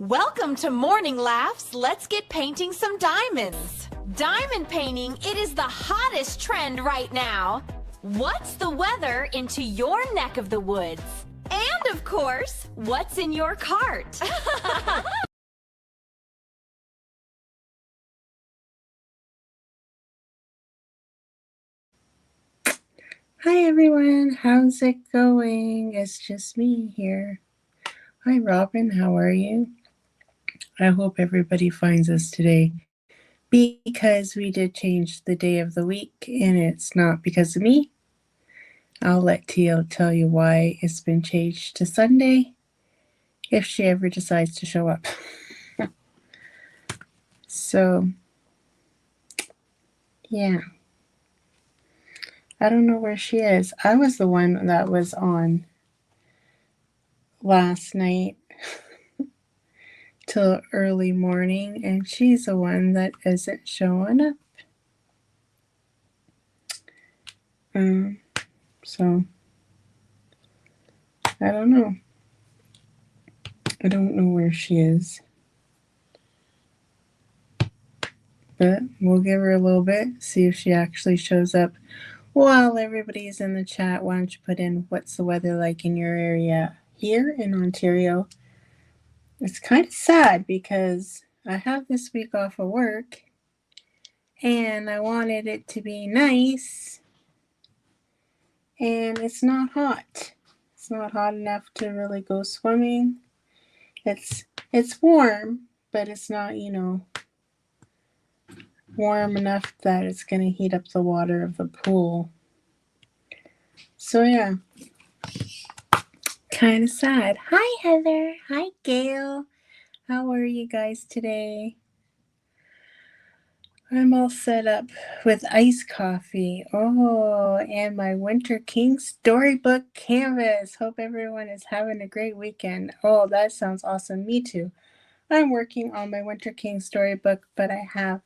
Welcome to Morning Laughs. Let's get painting some diamonds. Diamond painting, it is the hottest trend right now. What's the weather into your neck of the woods? And of course, what's in your cart? Hi everyone, how's it going? It's just me here. Hi Robin, how are you? I hope everybody finds us today because we did change the day of the week and it's not because of me. I'll let Tia tell you why it's been changed to Sunday if she ever decides to show up. So, yeah. I don't know where she is. I was the one that was on last night till early morning, and she's the one that isn't showing up. So I don't know. I don't know where she is. But we'll give her a little bit, see if she actually shows up. While everybody's in the chat, why don't you put in what's the weather like in your area here in Ontario? It's kind of sad because I have this week off of work and I wanted it to be nice and it's not hot. It's not hot enough to really go swimming. It's warm, but it's not, warm enough that it's going to heat up the water of the pool. So yeah, kind of sad. Hi Heather. Hi Gail. How are you guys today? I'm all set up with iced coffee. Oh, and my Winter King storybook canvas. Hope everyone is having a great weekend. Oh, that sounds awesome. Me too. I'm working on my Winter King storybook, but I have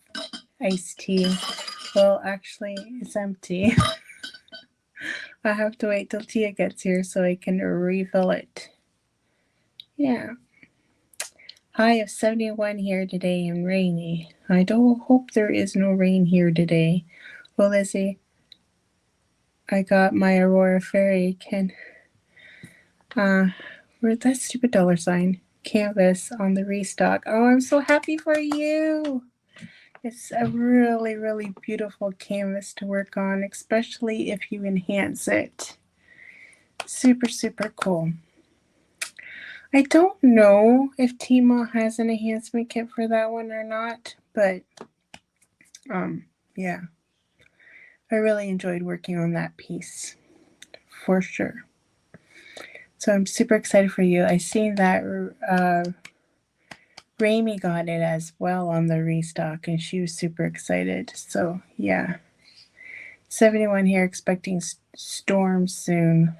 iced tea. Well, actually, it's empty. I have to wait till Tia gets here so I can refill it. Yeah. High of 71 here today and rainy. I don't hope there is no rain here today. Well, Lizzie, I got my Aurora Fairy where's that stupid dollar sign? Canvas on the restock. Oh, I'm so happy for you. It's a really, really beautiful canvas to work on, especially if you enhance it. Super, super cool. I don't know if Tmall has an enhancement kit for that one or not, but yeah. I really enjoyed working on that piece, for sure. So I'm super excited for you. I seen that Rami got it as well on the restock, and she was super excited. So yeah, 71 here, expecting storms soon.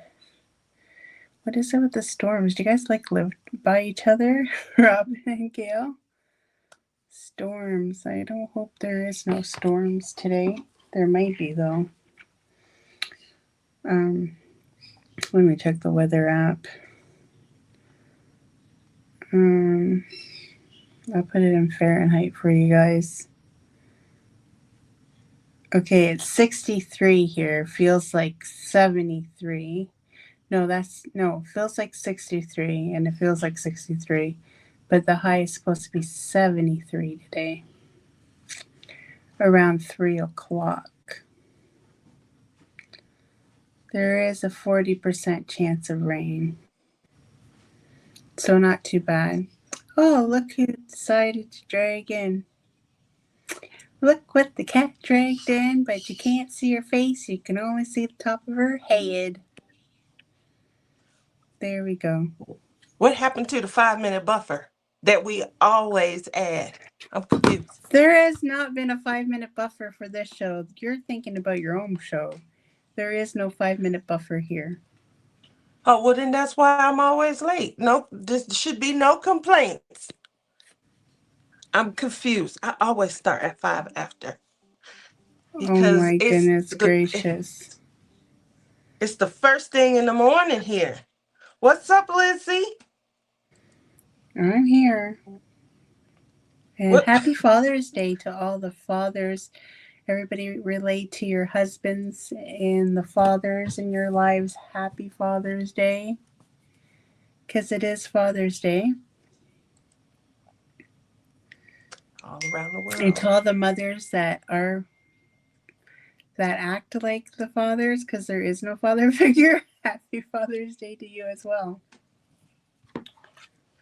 What is it with the storms? Do you guys like live by each other, Robin and Gail? Storms. I don't hope there is no storms today. There might be though. Let me check the weather app. I'll put it in Fahrenheit for you guys. Okay, it's 63 here. Feels like 73. Feels like 63, and it feels like 63. But the high is supposed to be 73 today. Around 3 o'clock. There is a 40% chance of rain. So not too bad. Oh, look who decided to drag in. Look what the cat dragged in, but you can't see her face. You can only see the top of her head. There we go. What happened to the 5-minute buffer that we always add? I'm confused. There has not been a 5-minute buffer for this show. You're thinking about your own show. There is no 5-minute buffer here. Oh, well, then that's why I'm always late. No, there should be no complaints. I'm confused. I always start at 5 after. Oh my goodness gracious. It's the first thing in the morning here. What's up, Lizzie? I'm here. And What? happy Father's Day to all the fathers. Everybody relate to your husbands and the fathers in your lives. Happy Father's Day. Because it is Father's Day. All around the And to world. all the mothers that act like the fathers, because there is no father figure. Happy Father's Day to you as well.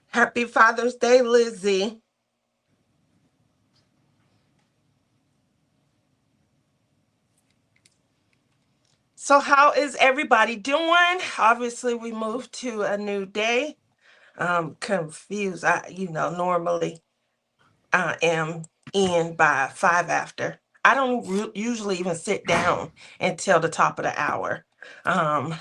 Happy Father's Day, Lizzie. So, how is everybody doing? Obviously, we moved to a new day. I'm confused. Normally I am in by 5 after. I don't usually even sit down until the top of the hour. Um,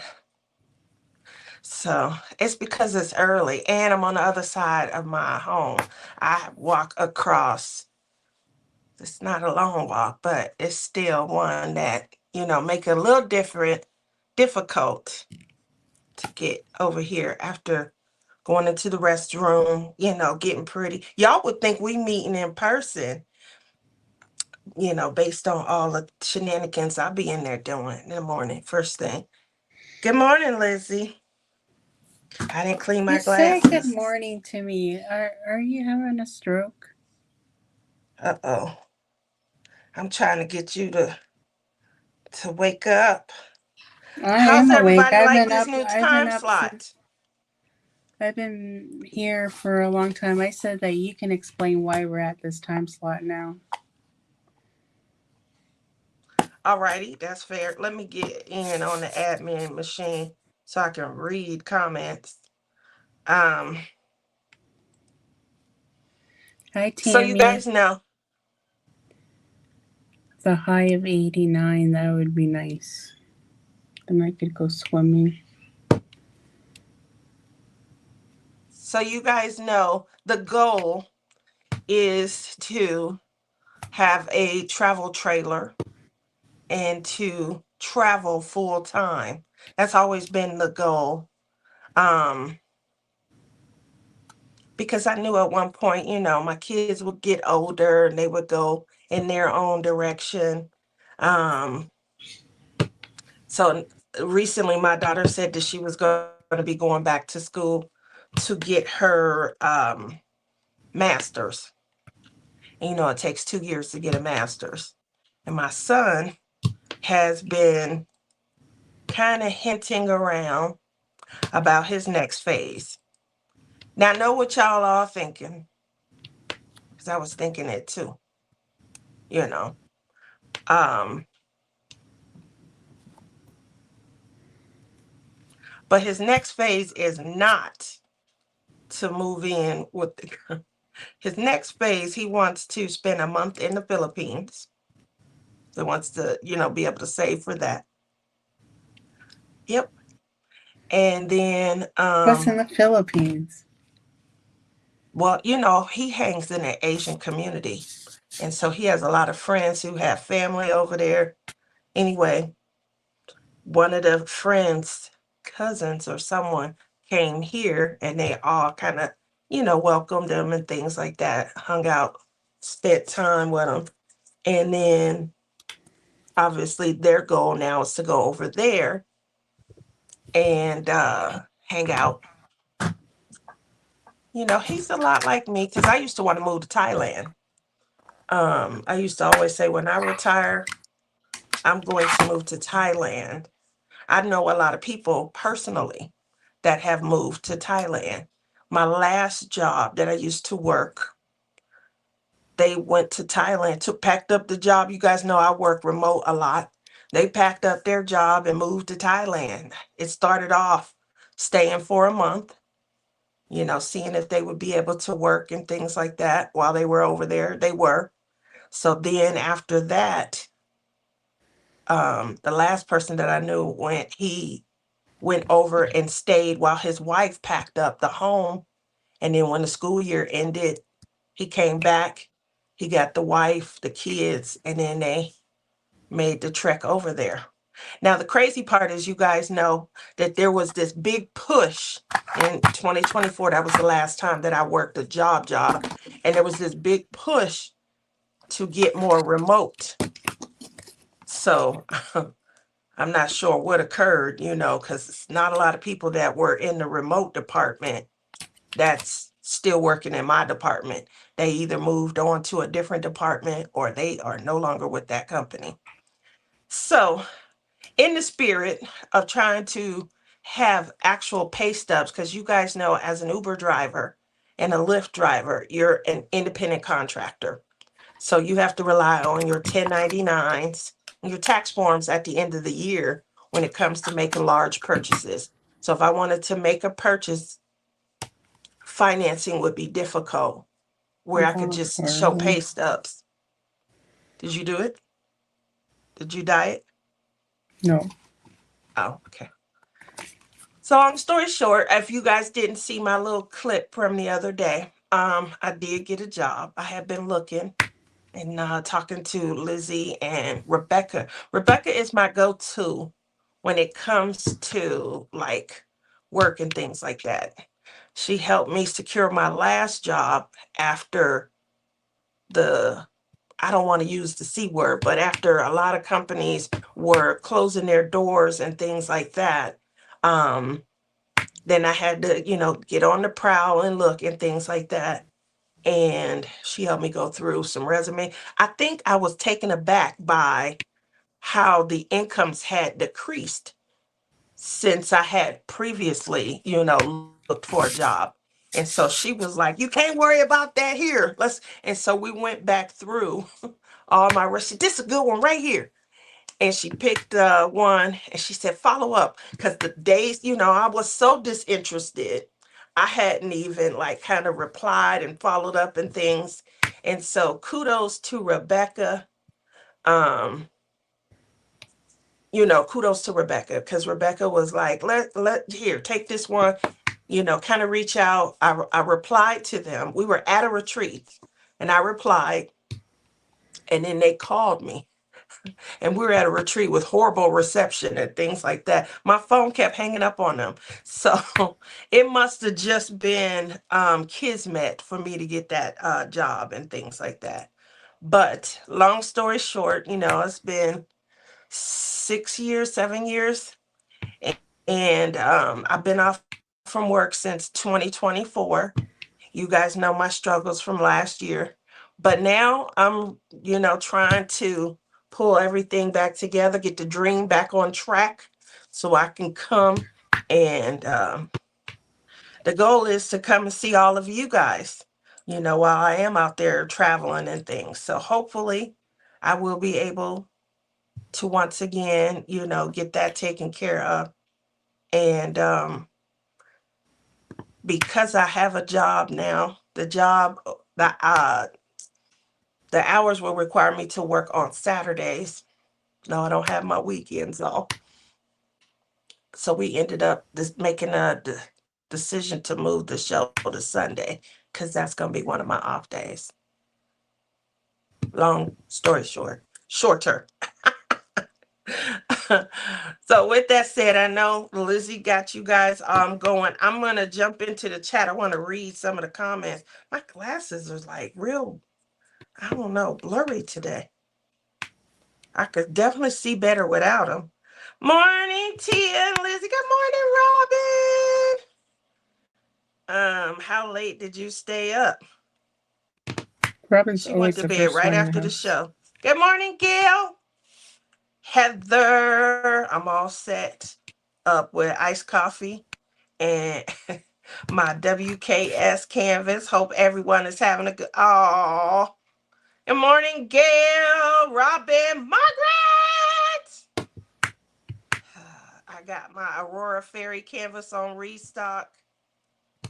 so it's because it's early and I'm on the other side of my home. I walk across. It's not a long walk, but it's still one that, make it a little difficult to get over here after going into the restroom, getting pretty. Y'all would think we meeting in person, based on all the shenanigans I'll be in there doing in the morning, first thing. Good morning, Lizzie. I didn't clean You my said good glasses. morning to me. Are you having a stroke? Uh-oh. I'm trying to get you to wake up. I How's am awake. everybody like this new time slot? I've been here for a long time. I said that you can explain why we're at this time slot now. Alrighty, that's fair. Let me get in on the admin machine so I can read comments. Um, Hi, so you Tammy. guys know. The high of 89, that would be nice. Then I could go swimming. So you guys know the goal is to have a travel trailer and to travel full time. That's always been the goal. Um, because I knew at one point, my kids would get older and they would go in their own direction. Um, so recently my daughter said that she was going to be going back to school to get her master's. And, it takes 2 years to get a master's. And my son has been kind of hinting around about his next phase. Now, I know what y'all are thinking, because I was thinking it too, you know. Um, but his next phase is not to move in with his next phase. He wants to spend a month in the Philippines. So he wants to, be able to save for that. Yep. And then, What's in the Philippines? well, he hangs in the Asian community. And so he has a lot of friends who have family over there. Anyway, one of the friends' cousins or someone came here and they all kind of, welcomed him and things like that, hung out, spent time with him. And then obviously their goal now is to go over there and hang out. He's a lot like me because I used to want to move to Thailand. I used to always say when I retire, I'm going to move to Thailand. I know a lot of people personally that have moved to Thailand. My last job that I used to work, they went to Thailand, packed up the job. You guys know I work remote a lot. They packed up their job and moved to Thailand. It started off staying for a month, seeing if they would be able to work and things like that while they were over there. They were. So then after that, the last person that I knew he went over and stayed while his wife packed up the home. And then when the school year ended, he came back. He got the wife, the kids, and then they made the trek over there. Now, the crazy part is you guys know that there was this big push in 2024. That was the last time that I worked a job. And there was this big push to get more remote. So I'm not sure what occurred, because it's not a lot of people that were in the remote department that's still working in my department. They either moved on to a different department or they are no longer with that company. So, in the spirit of trying to have actual pay stubs, because you guys know as an Uber driver and a Lyft driver, you're an independent contractor. So you have to rely on your 1099s and your tax forms at the end of the year when it comes to making large purchases. So if I wanted to make a purchase, financing would be difficult where I could just show pay stubs. Did you do it? Did you diet? No. Oh, okay. So long story short, if you guys didn't see my little clip from the other day, I did get a job. I have been looking and talking to Lizzie and Rebecca. Rebecca is my go-to when it comes to like work and things like that. She helped me secure my last job after I don't want to use the C word, but after a lot of companies were closing their doors and things like that. Then I had to, get on the prowl and look and things like that. And she helped me go through some resume. I think I was taken aback by how the incomes had decreased since I had previously, looked for a job. And so she was like, "You can't worry about that here. And so we went back through all my resume. This is a good one right here. And she picked one and she said, "Follow up." Because the days, I was so disinterested. I hadn't even like kind of replied and followed up and things. And so kudos to Rebecca. Um, kudos to Rebecca, because Rebecca was like, here, take this one, kind of reach out. I replied to them. We were at a retreat and I replied, and then they called me. And we were at a retreat with horrible reception and things like that. My phone kept hanging up on them. So it must have just been kismet for me to get that job and things like that. But long story short, it's been 6 years, 7 years. And I've been off from work since 2024. You guys know my struggles from last year. But now I'm, trying to pull everything back together, get the dream back on track so I can come. And the goal is to come and see all of you guys, while I am out there traveling and things. So hopefully I will be able to once again, get that taken care of. And because I have a job now, the hours will require me to work on Saturdays. No, I don't have my weekends off. So we ended up making a decision to move the show to Sunday because that's going to be one of my off days. Long story shorter. So with that said, I know Lizzie got you guys going. I'm going to jump into the chat. I want to read some of the comments. My glasses are like real, I don't know, blurry today. I could definitely see better without them. Morning, Tia and Lizzie. Good morning, Robin. How late did you stay up? Robin's She went always to the bed first right one in after the the house. show. Good morning, Gail. Heather. I'm all set up with iced coffee and my WKS canvas. Hope everyone is having a good. Oh, good morning, Gail, Robin, Margaret. I got my Aurora Fairy canvas on restock.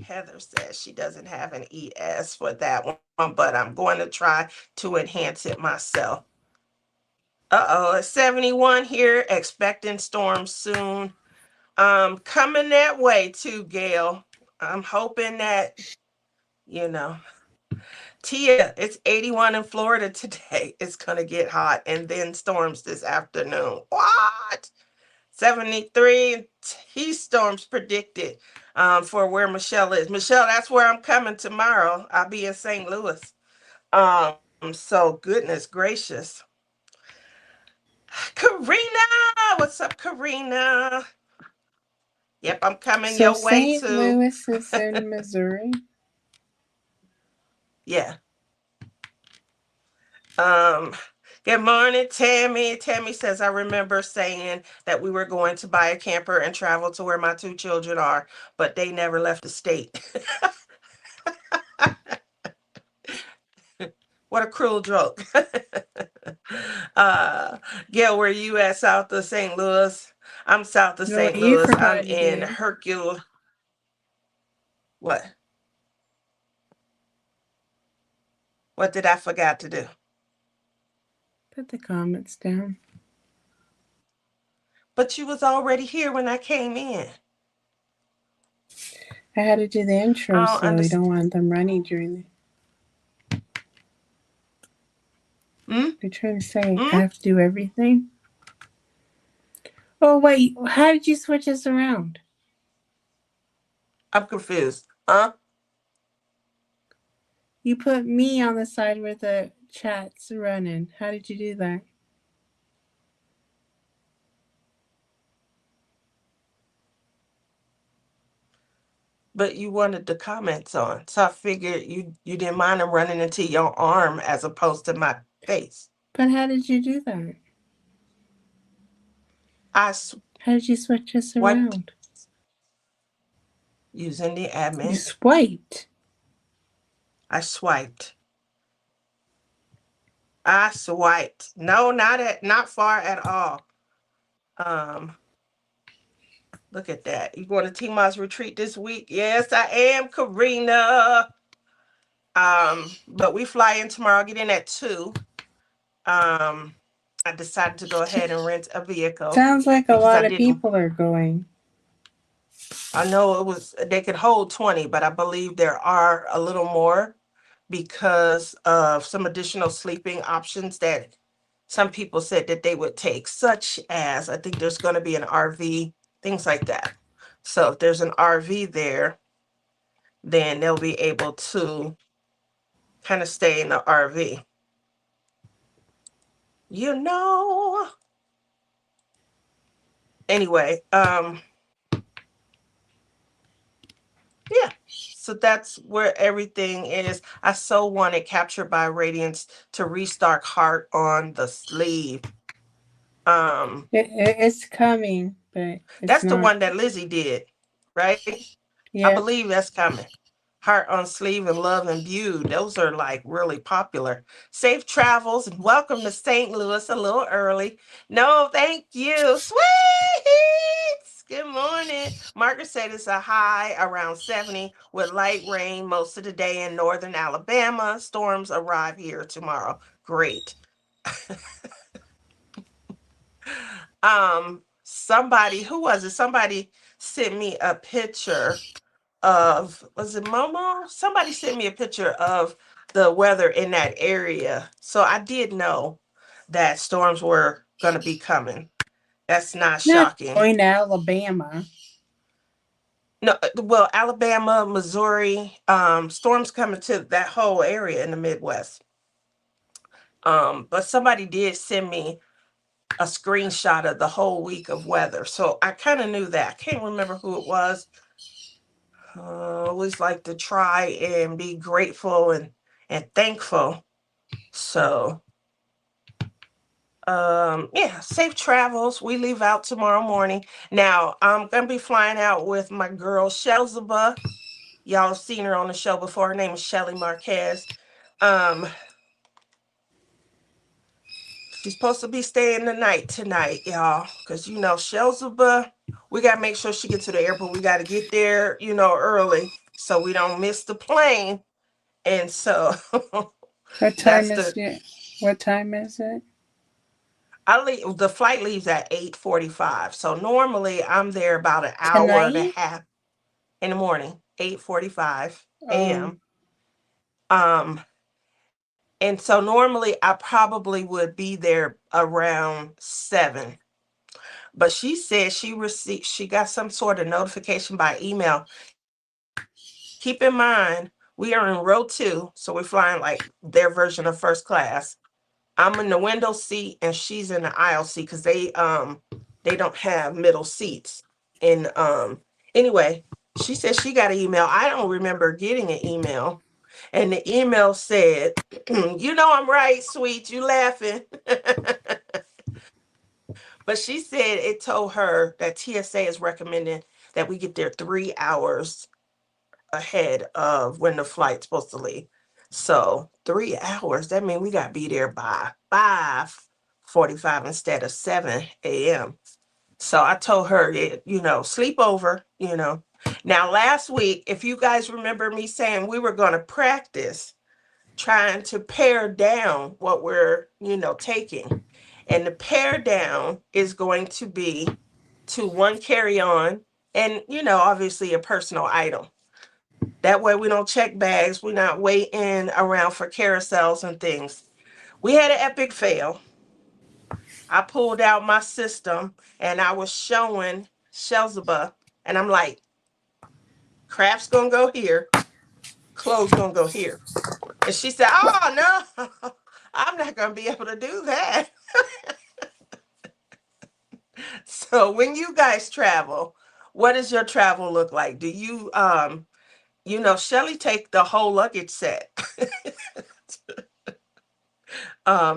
Heather says she doesn't have an ES for that one, but I'm going to try to enhance it myself. It's 71 here, expecting storms soon. Coming that way too, Gail. I'm hoping that, Tia, it's 81 in Florida today. It's going to get hot and then storms this afternoon. What? 73 heat storms predicted for where Michelle is. Michelle, that's where I'm coming tomorrow. I'll be in St. Louis. So goodness gracious. Karina, what's up, Karina? Yep, I'm coming So your way St. too. Louis is in Missouri. Yeah. Um, Good morning, Tammy. Tammy says, I remember saying that we were going to buy a camper and travel to where my two children are, but they never left the state. What a cruel joke. uh, Gail, where you at? South of St. Louis? I'm south of You know what St. you Louis. I'm forgot to in do? Hercule. What? What did I forget to do? Put the comments down. But you was already here when I came in. I had to do the intro, I don't so you understand. don't want them running during the. Hmm? You're trying to say I Hmm? have to do everything? Oh, wait. How did you switch us around? I'm confused. Huh? You put me on the side where the chat's running. How did you do that? But you wanted the comments on. So I figured you didn't mind them running into your arm as opposed to my face. But how did you do that? I How did you switch us swiped around? using the You admin. swiped. I swiped. I swiped. No, not far at all. Um, Look at that. You going to T-Mo's retreat this week? Yes, I am, Karina. But we fly in tomorrow, get in at 2. Um, I decided to go ahead and rent a vehicle Sounds like a because I lot of didn't. people are going. I know they could hold 20, but I believe there are a little more because of some additional sleeping options that some people said that they would take, such as I think there's going to be an RV, things like that. So if there's an RV there, then they'll be able to kind of stay in the RV. You know. Anyway, yeah. So that's where everything is. I so wanted Captured by Radiance to restart Heart on the sleeve. It's coming, but it's That's the not. one that Lizzie did, right? I Yep. believe that's coming. Heart on Sleeve and Love Imbued. Those are like really popular. Safe travels and welcome to St. Louis a little early. No, thank you. Sweet. Good morning. Margaret said it's a high around 70 with light rain most of the day in northern Alabama. Storms arrive here tomorrow. Great. Somebody, who was it? Somebody sent me a picture of, was it Momo? Somebody sent me a picture of the weather in that area. So I did know that storms were going to be coming. That's not Not shocking. going to Alabama. No, well, Alabama, Missouri, storms coming to that whole area in the Midwest. But somebody did send me a screenshot of the whole week of weather. So I kind of knew that. I can't remember who it was. Always like to try and be grateful and thankful. So yeah, safe travels. We leave out tomorrow morning. Now I'm gonna be flying out with my girl Shelzaba. Y'all seen her on the show before. Her name is Shelly Marquez. Um, she's supposed to be staying the night tonight, y'all, because Shelzaba. We gotta make sure she gets to the airport. We gotta get there, early so we don't miss the plane. And so What time that's is the it? What time is it? I leave the flight leaves at 8:45. So normally I'm there about an hour and a Tonight? half in the morning, 8:45 Um, a.m. Um, and so normally I probably would be there around 7. But she said she got some sort of notification by email. Keep in mind, we are in row 2, so we're flying like their version of first class. I'm in the window seat and she's in the aisle seat because they don't have middle seats. And anyway, she said she got an email. I don't remember getting an email. And the email said, you know I'm right, sweet, you laughing. But she said it told her that TSA is recommending that we get there 3 hours ahead of when the flight's supposed to leave. So 3 hours, that means we gotta be there by 5:45 instead of 7 a.m. So I told her, sleep over. Now last week, if you guys remember me saying we were gonna practice trying to pare down what we're, taking. And the pare down is going to be to one carry-on and, obviously a personal item. That way we don't check bags. We're not waiting around for carousels and things. We had an epic fail. I pulled out my system and I was showing Shelzaba, and I'm like, crap's gonna go here, clothes gonna go here. And she said, oh no, I'm not gonna be able to do that. So when you guys travel, what does your travel look like? Do you Shelly take the whole luggage set.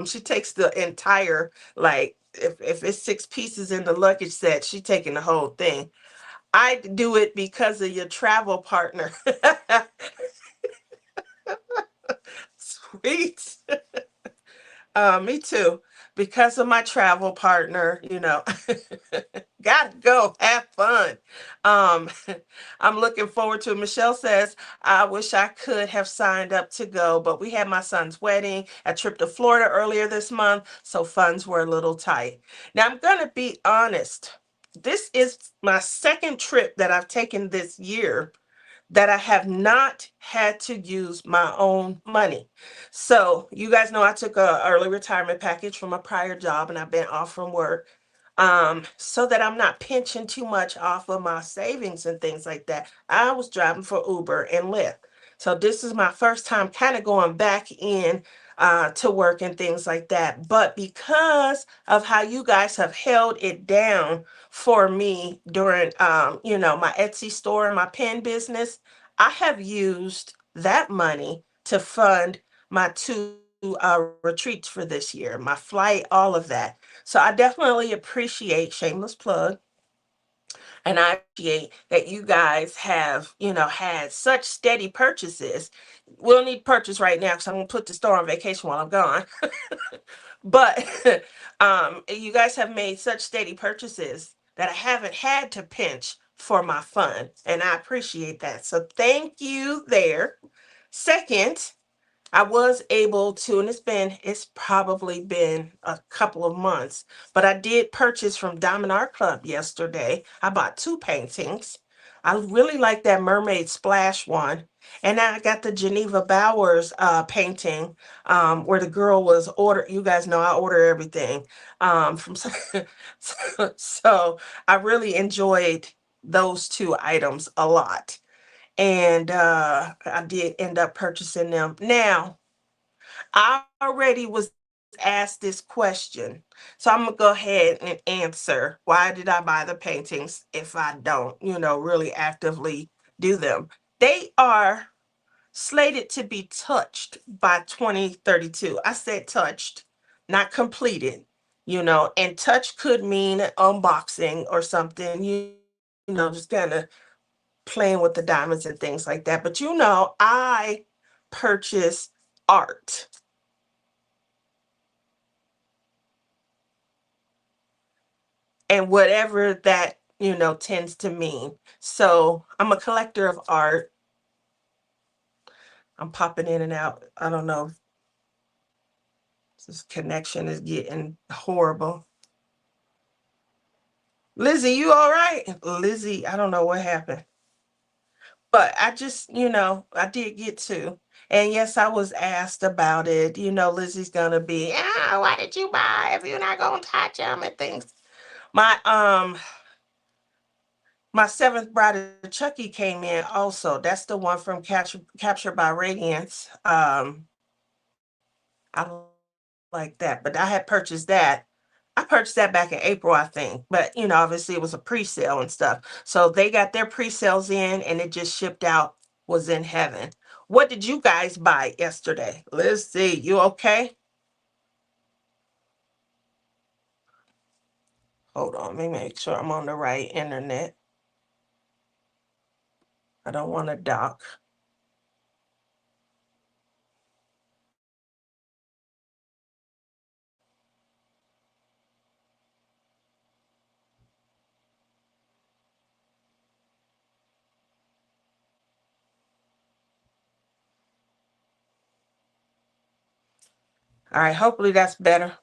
She takes the entire, like, if it's 6 pieces in the luggage set, she taking the whole thing. I do it because of your travel partner. Sweet. Me too. Because of my travel partner, gotta go have fun. Um, I'm looking forward to it. Michelle says, I wish I could have signed up to go, but we had my son's wedding, a trip to Florida earlier this month, so funds were a little tight. Now, I'm gonna be honest. This is my second trip that I've taken this year that I have not had to use my own money. So you guys know I took a early retirement package from a prior job and I've been off from work, so that I'm not pinching too much off of my savings and things like that. I was driving for Uber and Lyft. So this is my first time kind of going back in to work and things like that. But because of how you guys have held it down for me during my Etsy store and my pen business, I have used that money to fund my 2 retreats for this year, my flight, all of that. So I definitely appreciate, shameless plug, and I appreciate that you guys have, had such steady purchases. We'll need purchase right now because I'm gonna put the store on vacation while I'm gone. But you guys have made such steady purchases that I haven't had to pinch for my fun, and I appreciate that. So thank you there. Second, I was able to, and it's probably been a couple of months, but I did purchase from Diamond Art Club yesterday. I bought 2 paintings. I really like that Mermaid Splash one. And I got the Geneva Bowers painting, where the girl was order. You guys know I order everything. From so I really enjoyed those 2 items a lot. And I did end up purchasing them. Now, I already was asked this question, so I'm gonna go ahead and answer. Why did I buy the paintings if I don't, really actively do them? They are slated to be touched by 2032. I said touched, not completed, and touch could mean unboxing or something, just kind of playing with the diamonds and things like that. But I purchase art. And whatever that, tends to mean. So I'm a collector of art. I'm popping in and out. I don't know if this connection is getting horrible. Lizzie, you all right? Lizzie, I don't know what happened. But I just, I did get to. And yes, I was asked about it. Lizzie's gonna be, why did you buy if you're not gonna touch them and things? My my seventh bride of Chucky came in also. That's the one from Captured by Radiance. I like that, but I had purchased that. I purchased that back in April, I think. But obviously it was a pre-sale and stuff. So they got their pre-sales in and it just shipped out, was in heaven. What did you guys buy yesterday? Let's see. You okay? Hold on, let me make sure I'm on the right internet. I don't want to dock. All right, hopefully that's better.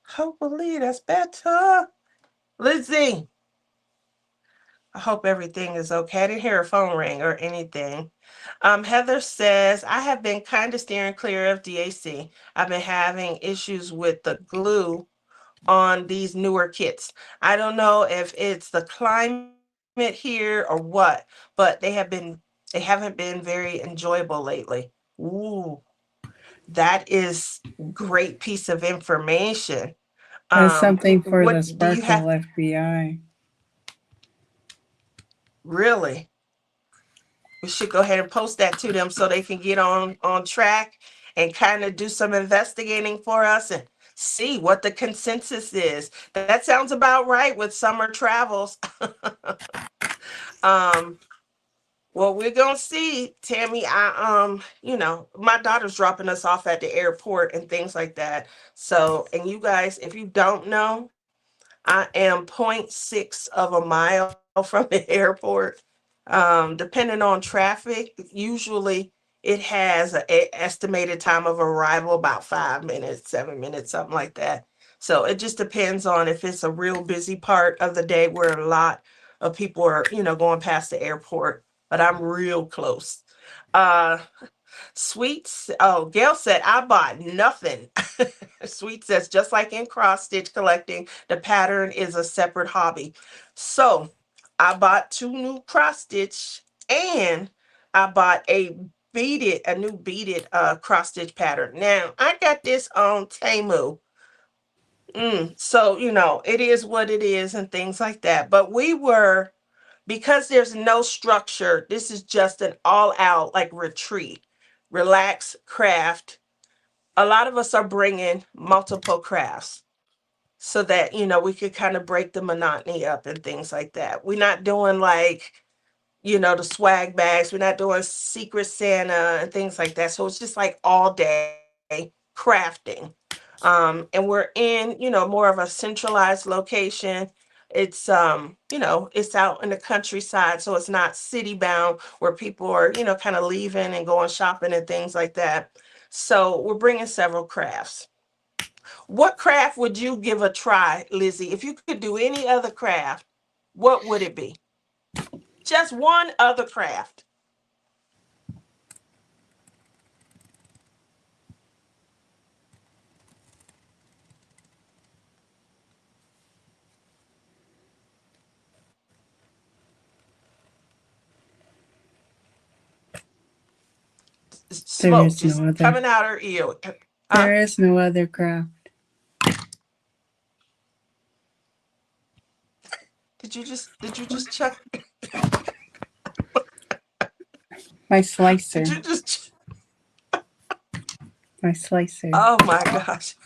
Hopefully that's better. Lizzie, I hope everything is okay. I didn't hear a phone ring or anything. Heather says, I have been kind of steering clear of DAC. I've been having issues with the glue on these newer kits. I don't know if it's the climate here or what, but they haven't been very enjoyable lately. Ooh, that is great piece of information. That's something for What the do you have? Sparkle FBI. Really? We should go ahead and post that to them so they can get on track and kind of do some investigating for us and see what the consensus is. That sounds about right with summer travels. um well, we're gonna see, Tammy. My daughter's dropping us off at the airport and things like that. So, and you guys, if you don't know, I am point 0.6 of a mile from the airport. Depending on traffic, usually it has an estimated time of arrival about 5 minutes, 7 minutes, something like that. So it just depends on if it's a real busy part of the day where a lot of people are, going past the airport. But I'm real close. Uh, Sweets. Oh, Gail said, I bought nothing. Sweet says, just like in cross stitch collecting, the pattern is a separate hobby. So I bought two new cross stitch and I bought a new beaded cross stitch pattern. Now I got this on Temu. So, it is what it is and things like that. But because there's no structure, this is just an all out like retreat, relax, craft. A lot of us are bringing multiple crafts so that, we could kind of break the monotony up and things like that. We're not doing like, the swag bags. We're not doing Secret Santa and things like that. So it's just like all day crafting. And we're in, more of a centralized location. It's it's out in the countryside, so it's not city bound where people are, kind of leaving and going shopping and things like that. So we're bringing several crafts. What craft would you give a try, Lizzie? If you could do any other craft, what would it be? Just one other craft. There Smoke is just no coming other. out her ear. Huh? There is no other craft. Did you just chuck? My Did slicer. you just? My slicer. Oh my gosh.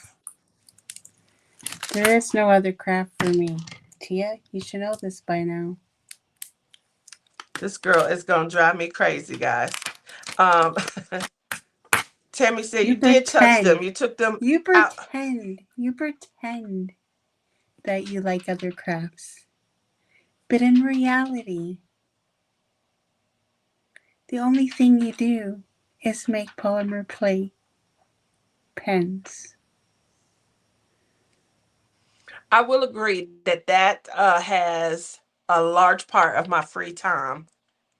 There is no other craft for me. Tia, you should know this by now. This girl is gonna drive me crazy, guys. Um, Tammy said You you did touch them. pretend. You took them You out. pretend. You pretend that you like other crafts. But in reality, the only thing you do is make polymer plate pens. I will agree that has a large part of my free time.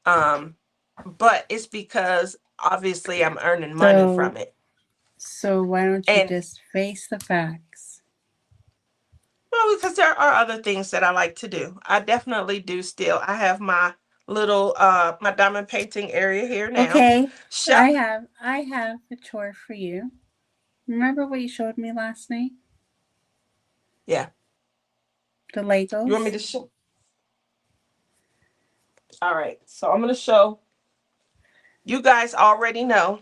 Um, but it's because obviously I'm earning money So from it. so why don't you And just face the facts? Oh, because there are other things that I like to do. I definitely do still. I have my little my diamond painting area here now. Okay, Shep, I have a chore for you. Remember what you showed me last night? yeah. The You want me Legos. to show? All right. So I'm gonna show. You guys already know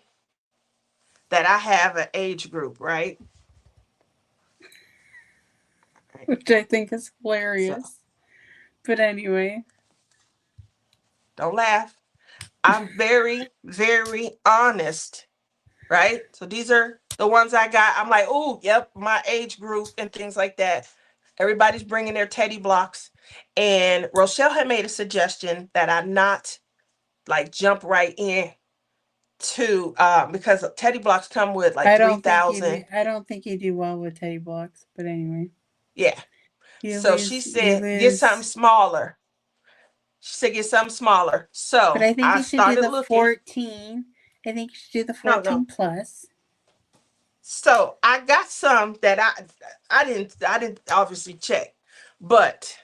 that I have an age group, right? Right. Which I think is So hilarious. But anyway, don't laugh. I'm very, very honest, right? So these are the ones I got. I'm like, oh, yep, my age group and things like that. Everybody's bringing their teddy blocks. And Rochelle had made a suggestion that I not like jump right in to because teddy blocks come with like I don't think you do. 3,000. I don't think you do well with teddy blocks. But anyway, Yeah. you So she lose. You said, get something lose. smaller. She said, get something smaller. But So I think I you should do started the looking. 14. I think you should do the No, 14 no. plus. So I got some that I didn't obviously check, but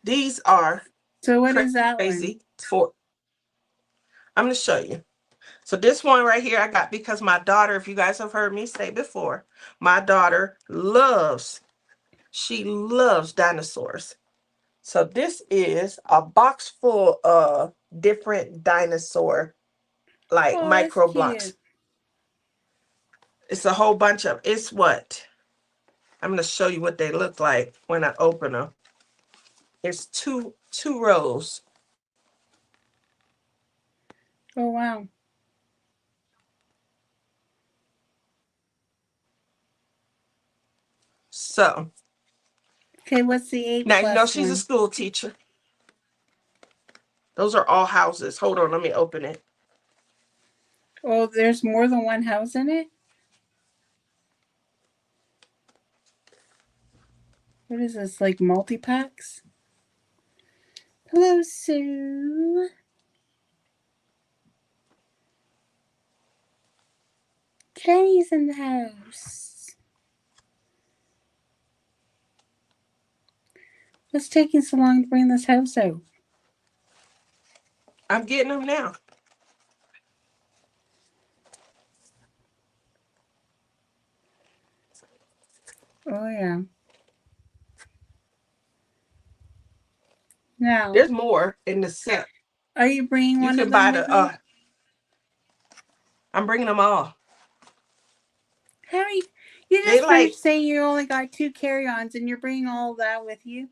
these are So what is that one? crazy for. I'm gonna show you. So this one right here I got because my daughter, if you guys have heard me say before, my daughter she loves dinosaurs. So this is a box full of different dinosaur like Oh, that's micro blocks. cute. It's a whole bunch of. It's what I'm gonna show you what they look like when I open them. It's two rows. Oh wow. So Okay, what's the 8 now you know plus she's a one? school teacher. Those are all houses. Hold on, let me open it. Oh, there's more than one house in it? What is this, like multi packs? Hello, Sue. Kenny's in the house. What's taking so long to bring this house out? I'm getting them now. Oh, yeah. Now, There's more in the set. are you bringing You one of can them buy with the. you? I'm bringing them all. Harry, you They just like finished saying you only got 2 carry-ons and you're bringing all that with you?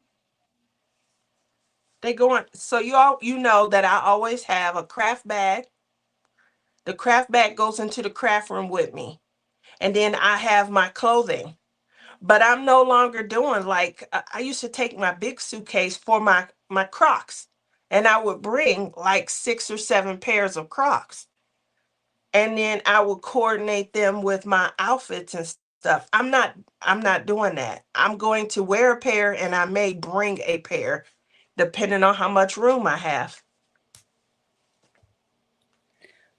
they going. So you know that I always have a craft bag. The craft bag goes into the craft room with me, and then I have my clothing. But I'm no longer doing like I used to take my big suitcase for my Crocs, and I would bring like 6 or 7 pairs of Crocs, and then I would coordinate them with my outfits and stuff. I'm not doing that. I'm going to wear a pair, and I may bring a pair, depending on how much room I have.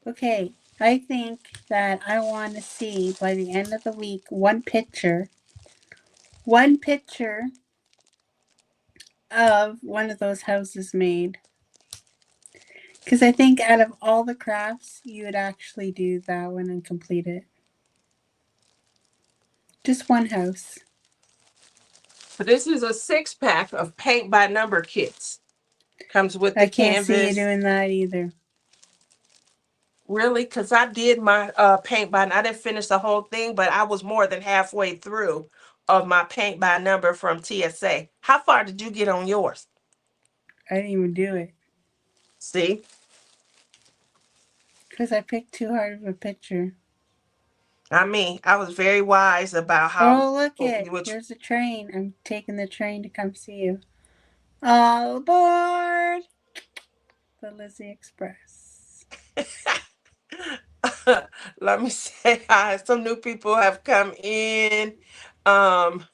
Okay, I think that I want to see by the end of the week one picture of one of those houses made. Because I think out of all the crafts, you would actually do that one and complete it. Just one house. So this is a 6 pack of paint by number kits. Comes with I the can't see you canvas. doing that either. Really? Because I did my paint by, I didn't finish the whole thing, but I was more than halfway through of my paint by number from TSA. How far did you get on yours? I didn't even do it. See? Because I picked too hard of a picture. I mean, I was very wise about how, Oh, look it. which, There's a train. I'm taking the train to come see you. All aboard the Lizzie Express. let me say hi. Some new people have come in. Um,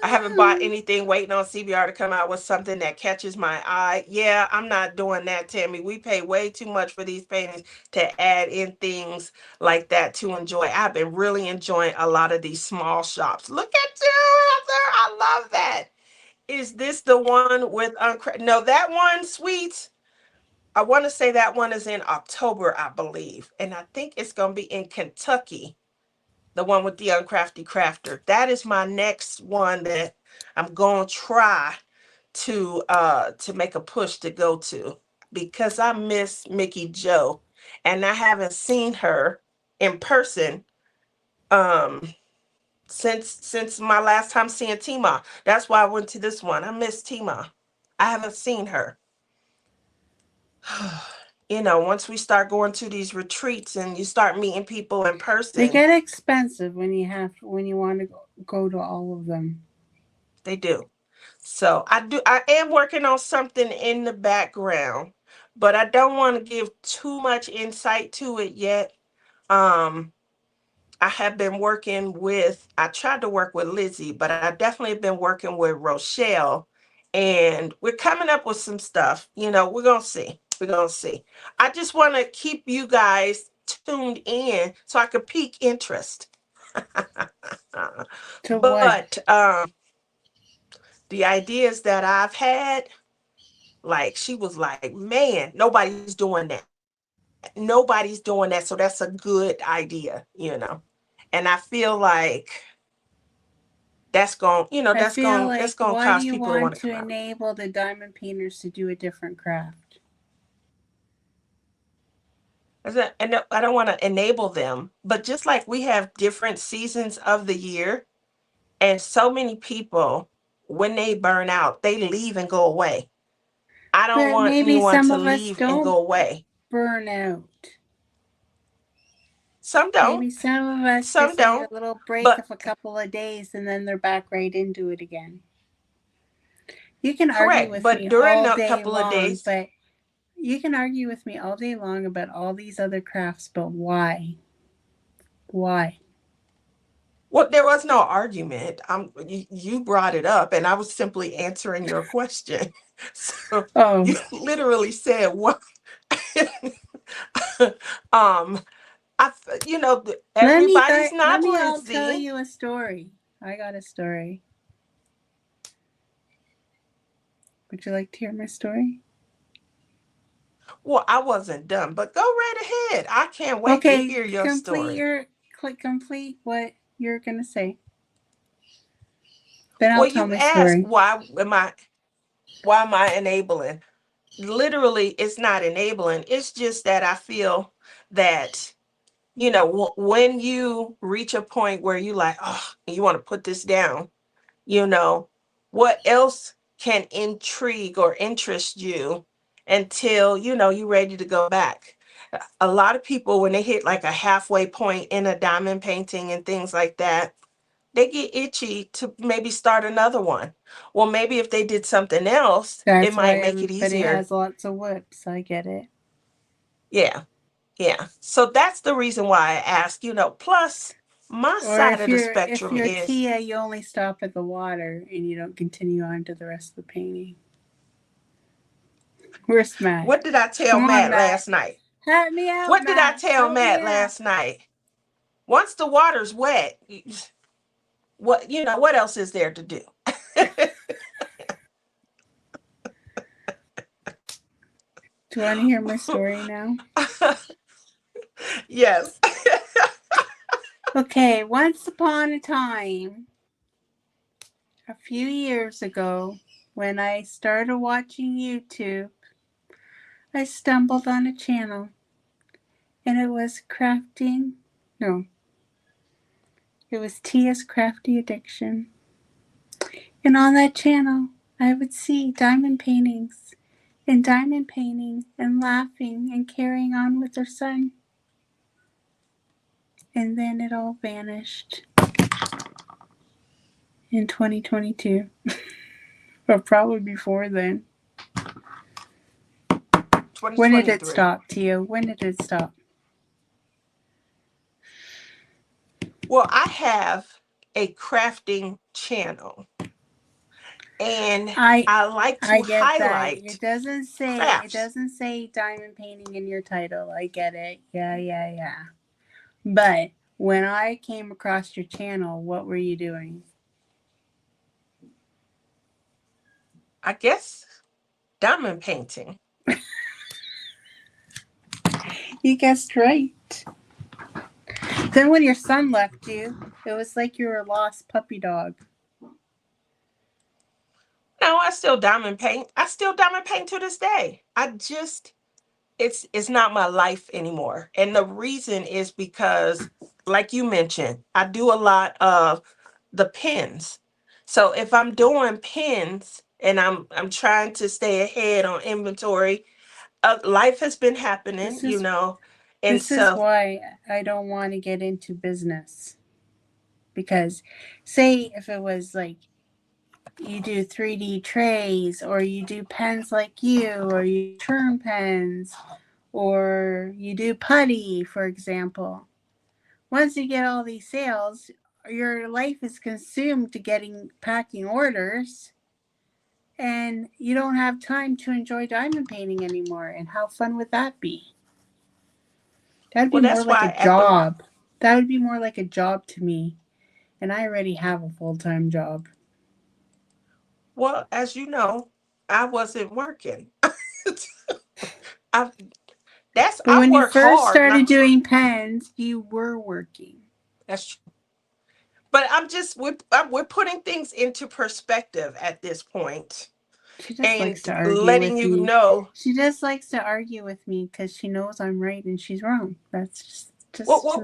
I haven't bought Done. anything waiting on CBR to come out with something that catches my eye. Yeah, I'm not doing that, Tammy. We pay way too much for these paintings to add in things like that to enjoy. I've been really enjoying a lot of these small shops. Look at you, Heather. I love that. Is this the one with no, that one, Sweets. I want to say that one is in October, I believe. And I think it's going to be in Kentucky, the one with the Uncrafty Crafter. That is my next one that I'm going to try to make a push to go to, because I miss Mickey Joe and I haven't seen her in person um since my last time seeing Tima. That's why I went to this one. I miss Tima. I haven't seen her. Once we start going to these retreats and you start meeting people in They person, get expensive when you want to go to all of them. they do. So I am working on something in the background, but I don't want to give too much insight to it yet. Um, I have been I tried to work with Lizzie, but I definitely been working with Rochelle, and we're coming up with some stuff. We're going to see. We're going to see. I just want to keep you guys tuned in so I could pique interest. To what? But the ideas that I've had, like she was like, man, nobody's doing that. Nobody's doing that. So that's a good idea. And I feel like I feel that's like, going to why do cause you people to want want to to come out. enable the diamond painters to do a different craft? And I don't want to enable them, but just like we have different seasons of the year, and so many people, when they burn out, they leave and go away. I don't But want maybe anyone some to of us leave and don't go away. burn out. Some don't. Maybe some of us Some just need a don't. little break But of a couple of days and then they're back right into it again. You can argue correct. with But me during all a day couple of long, days, but you can argue with me all day long about all these other crafts, but why? Why? well, there was no argument. You brought it up, and I was simply answering your question. So Oh, you literally said what? um, everybody's let not me all tell Lizzie. you a story. I got a story. Would you like to hear my story? Well, I wasn't done, but go right ahead. I can't wait to Okay, hear your story. complete what you're gonna say. Then I'll Well, tell you my asked story. why am I enabling? Literally, it's not enabling. It's just that I feel that when you reach a point where you like, oh, you want to put this down, you know, what else can intrigue or interest you until you're ready to go back. A lot of people, when they hit like a halfway point in a diamond painting and things like that, they get itchy to maybe start another one. Well, maybe if they did something else, it That's why might make it everybody easier. has lots of whips. I get it. Yeah. Yeah. So that's the reason why I ask, plus my Or side of the if spectrum you're is, Tia, you only stop at the water and you don't continue on to the rest of the painting. Where's Matt? what did I tell Come on, Matt Matt. last night? Help me out, What did I Matt. tell Help me Matt out. last night? Once the water's wet, what else is there to do? Do you want to hear my story now? Yes. Okay, once upon a time, a few years ago, when I started watching YouTube, I stumbled on a channel and it was crafting. No, it was Tia's Crafty Addiction. And on that channel, I would see diamond paintings and diamond painting and laughing and carrying on with her son. And then it all vanished in 2022. Or probably before then. When did it 2023. stop, Tia? When did it stop? Well, I have a crafting channel, and I I like I to get that. highlight It crafts. doesn't say diamond painting in your title. I get it. Yeah, yeah, yeah. But when I came across your channel, what were you doing? I guess diamond painting. You guessed right. Then when your son left you, it was like you were a lost puppy dog. No, I still diamond paint. I still diamond paint to this day. I just it's not my life anymore. And the reason is because, like you mentioned, I do a lot of the pins. So if I'm doing pins and I'm trying to stay ahead on inventory, life has been happening, This is and this is so why I don't want to get into business. Because say if it was like you do 3D trays or you do pens like you or you turn pens or you do putty, for example. Once you get all these sales, your life is consumed to getting packing orders and you don't have time to enjoy diamond painting anymore. And how fun would that be? That'd be well, more that's like a why at the job. That would be more like a job to me. And I already have a full-time job. well, as you know, I wasn't working. I But I when you work first hard, started not doing pens, you were working. that's but we're putting things into perspective at this point She just likes and to argue letting with you me. know She just likes to argue with me because she knows I'm right and she's wrong. That's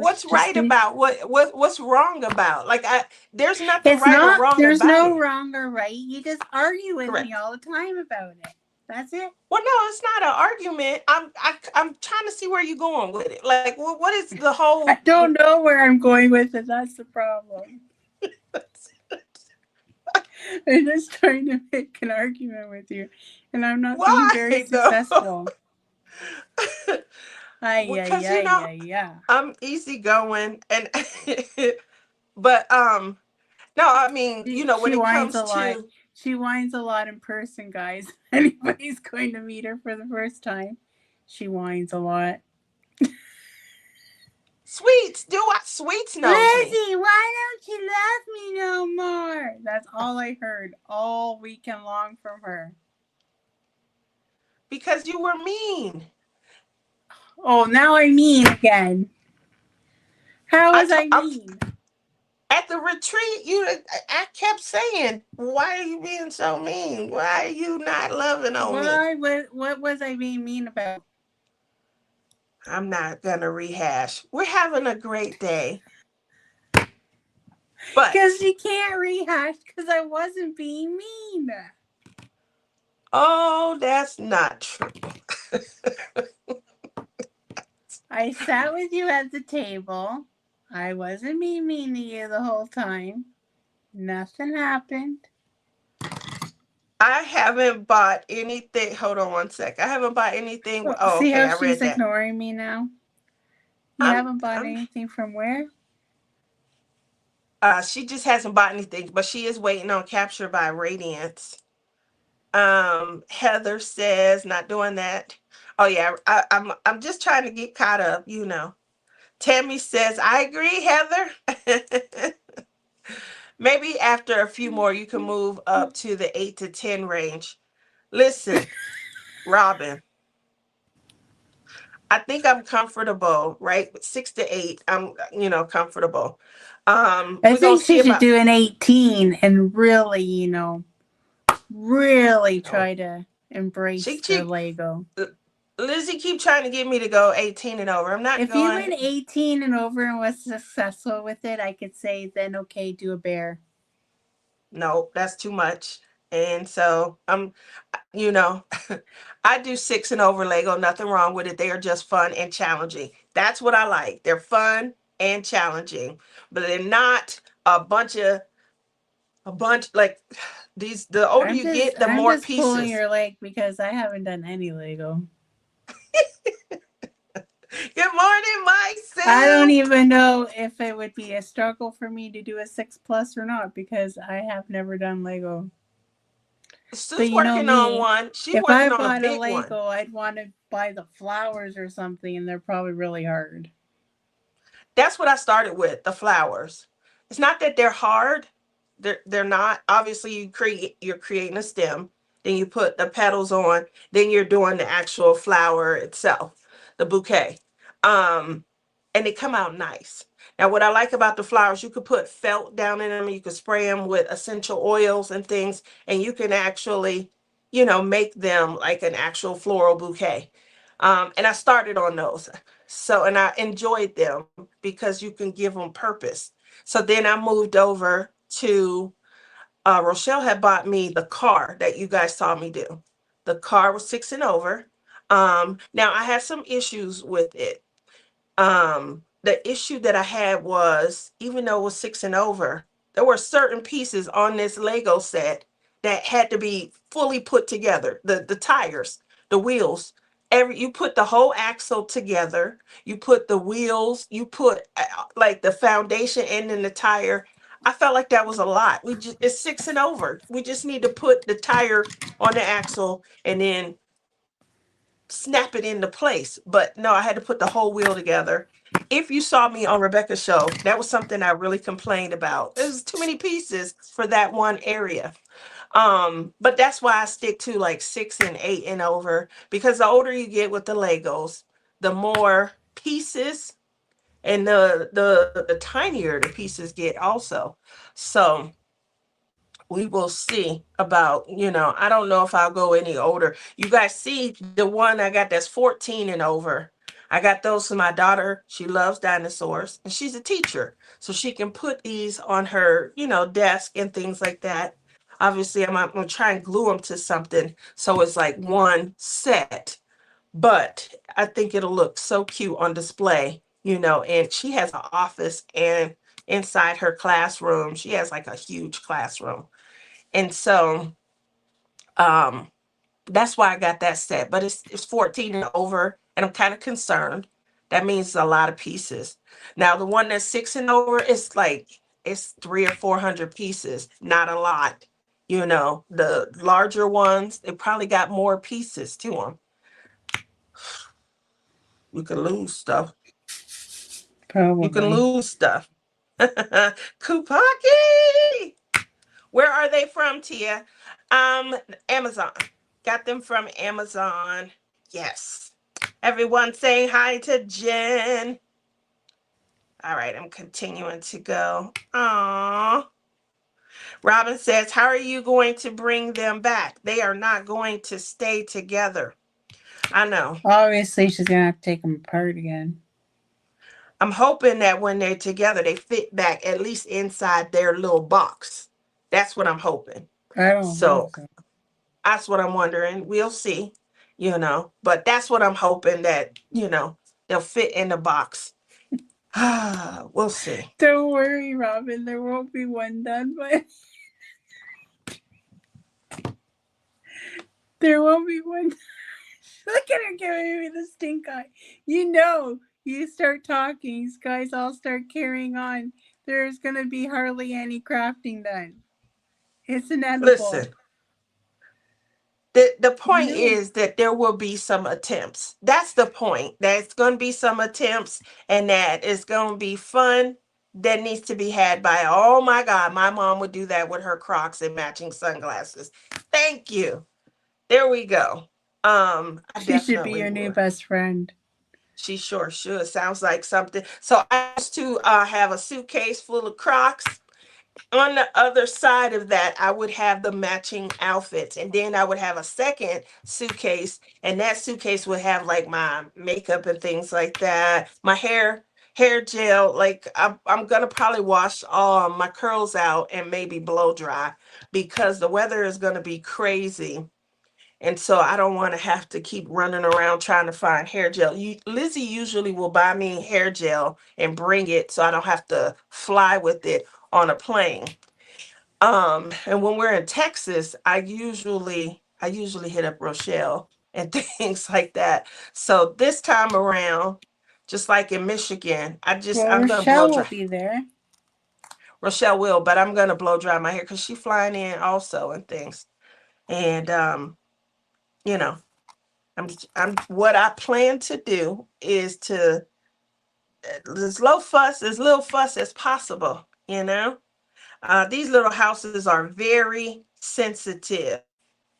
what's just right me. about what's wrong about, like, I there's nothing It's right or not, wrong there's about no it. wrong or right. You just argue with me Correct. all the time about it. That's it. Well, no, it's not an argument. I'm trying to see where you're going with it. Like, what is the I whole don't know where I'm going with it. That's the problem. I'm just trying to make an argument with you, and I'm not being very why though? successful. Ay, ay, Because ay, ay, ay. I'm easygoing, and but no, I mean, when She it whines comes a lot. to She whines a lot in person, guys. Anybody's going to meet her for the first time. She whines a lot. Sweets knows me. Lizzie, why don't you love me no more? That's all I heard all weekend long from her. Because you were mean. Oh, now I mean again. How I, was t- I I mean? At the retreat, I kept saying, "Why are you being so mean? Why are you not loving on me?" Why? What was I being mean about? I'm not gonna rehash. We're having a great day, Because but you can't rehash because I wasn't being mean. oh, that's not true. I sat with you at the table. I wasn't being mean to you the whole time. Nothing happened. I haven't bought anything. Hold on one sec. I haven't bought anything. Oh, Oh, see okay, how I she's read that. ignoring me now? You I'm, haven't bought I'm. anything from where? She just hasn't bought anything, but she is waiting on Capture by Radiance. Heather says not doing that. Oh yeah, I'm just trying to get caught up. Tammy says I agree, Heather. Maybe after a few more, you can move up to the 8 to 10 range. Listen, Robin, I think I'm comfortable, right? 6 to 8, I'm comfortable. I We're gonna think see she should about do an 18 and really, really no. try to embrace the She Lego. Lizzie keep trying to get me to go 18 and over. I'm not If you going. went 18 and over and was successful with it, I could say then okay, do a bear. No, that's too much. And so you know, I do 6 and over Lego. Nothing wrong with it. They are just fun and challenging. That's what I like. They're fun and challenging, but they're not a bunch like these. The older you get, the I'm more just pulling pieces. your leg because I haven't done any Lego. Good morning, Mike I don't Sue. even know if it would be a struggle for me to do a 6 plus or not because I have never done Lego. But Sue's you know working on me, one. She's if I working on a bought a big one. Lego, I'd want to buy the flowers or something, and they're probably really hard. That's what I started with, the flowers. It's not that they're hard. They're not. Obviously, you're creating a stem, then you put the petals on, then you're doing the actual flower itself, the bouquet. Um, and they come out nice. Now, what I like about the flowers, you could put felt down in them, you could spray them with essential oils and things, and you can actually, make them like an actual floral bouquet. And I started on those. So, and I enjoyed them because you can give them purpose. So then I moved over to Rochelle had bought me the car that you guys saw me do. The car was 6 and over. Now I had some issues with it. The issue that I had was, even though it was 6 and over, there were certain pieces on this Lego set that had to be fully put together. The tires, the wheels, you put the whole axle together, you put the wheels, you put like the foundation and then the tire. I felt like that was a lot. It's 6 and over. We just need to put the tire on the axle and then snap it into place. But no, I had to put the whole wheel together. If you saw me on Rebecca's show, that was something I really complained about. There's too many pieces for that one area. But that's why I stick to like 6 and 8 and over, because the older you get with the Legos, the more pieces and the tinier the pieces get also. So we will see about, I don't know if I'll go any older. You guys see the one I got that's 14 and over. I got those for my daughter. She loves dinosaurs and she's a teacher. So she can put these on her, desk and things like that. Obviously, I'm going to try and glue them to something so it's like one set. But I think it'll look so cute on display, and she has an office, and inside her classroom, she has like a huge classroom. And so um that's why I got that set. But it's 14 and over, and I'm kind of concerned. That means a lot of pieces. Now the one that's 6 and over, it's 300 or 400 pieces, not a lot. The larger ones, they probably got more pieces to them. You can lose stuff. You can Probably. lose stuff. Kupaki! Where are they from, Tia? Amazon. Got them from Amazon. Yes. Everyone saying hi to Jen. All right, I'm continuing to go. Aww. Robin says, how are you going to bring them back? They are not going to stay together. I know. Obviously, she's gonna have to take them apart again. I'm hoping that when they're together, they fit back at least inside their little box. That's what I'm hoping. I don't think So so. that's what I'm wondering. We'll see, but that's what I'm hoping, that, they'll fit in the box. We'll see. Don't worry, Robin. There won't be one done, but there won't be one. Look at her giving me the stink eye. You start talking, you guys all start carrying on. There's gonna be hardly any crafting done. It's inedible. Listen, the You point know. is that there will be some attempts. That's the point. There's going to be some attempts, and that it's going to be fun. That needs to be had by, oh my God, my mom would do that with her Crocs and matching sunglasses. Thank you. There we go. I She should be definitely your new would. best friend. She sure should. Sounds like something. So I used to have a suitcase full of Crocs. On the other side of that, I would have the matching outfits. And then I would have a second suitcase. And that suitcase would have like my makeup and things like that. My hair gel. Like I'm gonna probably wash all my curls out and maybe blow dry, because the weather is gonna be crazy. And so I don't want to have to keep running around trying to find hair gel. Lizzie usually will buy me hair gel and bring it so I don't have to fly with it on a plane. And when we're in Texas, I usually hit up Rochelle and things like that. So this time around, just like in Michigan. Well, I'm gonna blow Rochelle will dry. be there. Rochelle will, but I'm gonna blow dry my hair because she's flying in also and things. And you know, I'm what I plan to do is to as little fuss as possible. These little houses are very sensitive.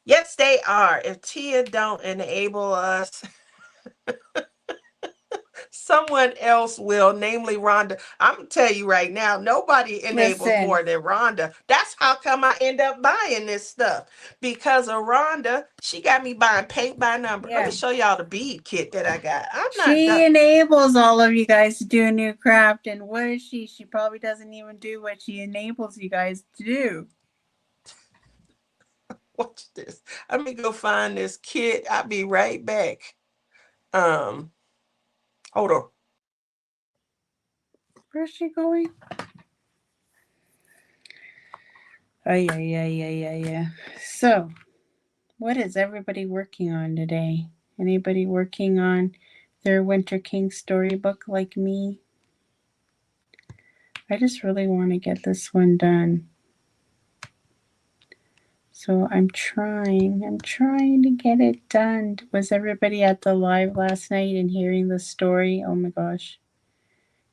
Yes, they are. If Tia don't enable us, someone else will, namely Rhonda. I'm gonna tell you right now, nobody enables Listen, more than Rhonda. That's how come I end up buying this stuff. Because of Rhonda, she got me buying paint by number. Let me yeah. show y'all the bead kit that I got. I'm not She done. enables all of you guys to do a new craft, and what is she? She probably doesn't even do what she enables you guys to do. Watch this. Let me go find this kit. I'll be right back. Um, Hold on. Where's she going? Oh, yeah. So, what is everybody working on today? Anybody working on their Winter King storybook like me? I just really want to get this one done. So I'm trying to get it done. Was everybody at the live last night and hearing the story? Oh my gosh.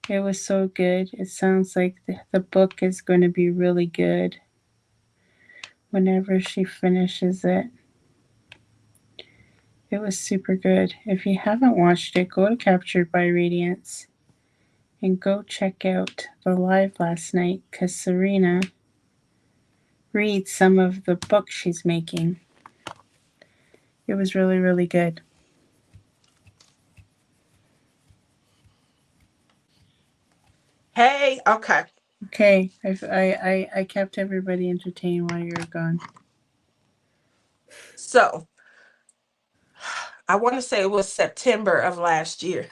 It was so good. It sounds like the book is going to be really good whenever she finishes it. It was super good. If you haven't watched it, go to Captured by Radiance and go check out the live last night because Serena reads some of the book she's making. It was really, really good. Hey, okay. Okay, I kept everybody entertained while you were gone. So I want to say it was September of last year.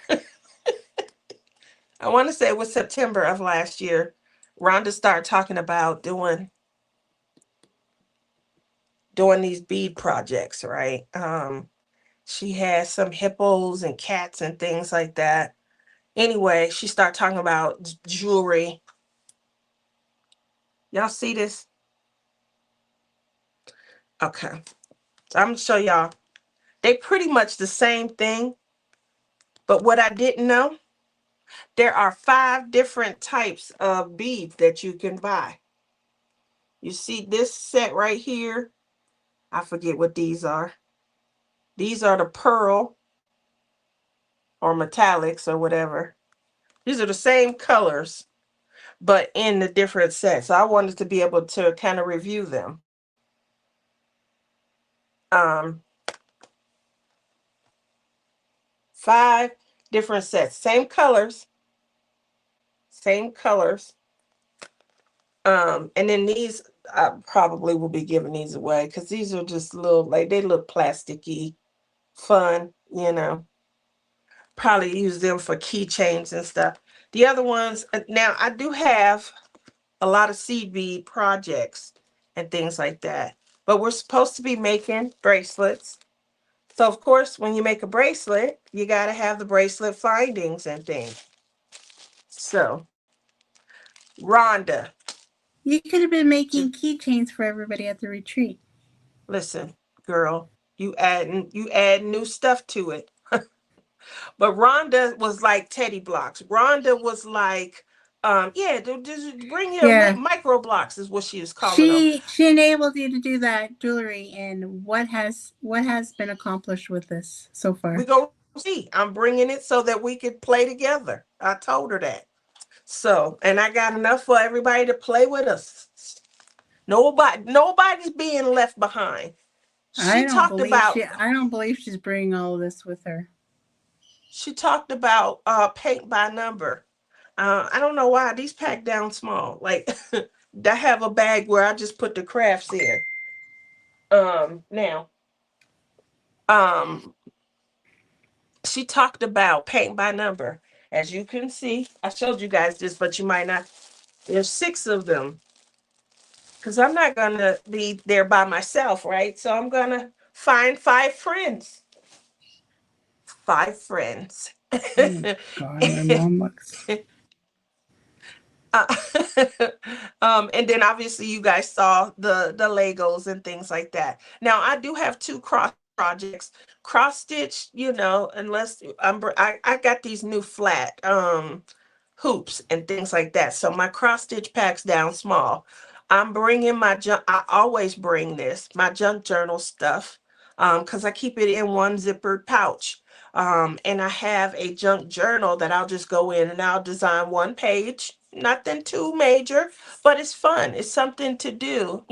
I want to say it was September of last year. Rhonda started talking about doing these bead projects, right? She had some hippos and cats and things like that. Anyway, she started talking about jewelry. Y'all see this? Okay. So I'm gonna show y'all. They pretty much the same thing, but what I didn't know, there are 5 different types of beads that you can buy. You see this set right here? I forget what these are. These are the pearl or metallics or whatever. These are the same colors, but in the different sets. So I wanted to be able to kind of review them. Um, 5 different sets, same colors, same colors. And then these, I probably will be giving these away because these are just little, like they look plasticky, fun. Probably use them for keychains and stuff. The other ones, now I do have a lot of seed bead projects and things like that, but we're supposed to be making bracelets. So of course, when you make a bracelet, you got to have the bracelet findings and things. So, Rhonda, You could have been making j- keychains for everybody at the retreat. listen, girl, you add new stuff to it. But Rhonda was like Teddy Blocks. Rhonda was like, yeah, just bring your Yeah, micro blocks is what she was calling them. she enabled you to do that jewelry, and what has been accomplished with this so We far? go see. I'm bringing it so that we could play together. I told her that. So, and I got enough for everybody to play with us. Nobody's being left behind. She talked about I don't believe she's bringing all of this with her. paint by number. I don't know why these packed down small. Like I have a bag where I just put the crafts in. Now, um, she talked about paint by number. As you can see, I showed you guys this, but you might not. There's 6 of them because I'm not gonna be there by myself, right? So I'm gonna find 5 friends. 5 friends. Oh my God, my mom looks. Uh, and then obviously you guys saw the Legos and things like that. Now I do have two cross projects. Cross stitch, unless I got these new flat hoops and things like that. So my cross stitch packs down small. I'm bringing my junk. I always bring this, my junk journal stuff, because I keep it in one zippered pouch. And I have a junk journal that I'll just go in and I'll design one page, nothing too major, but it's fun. It's something to do.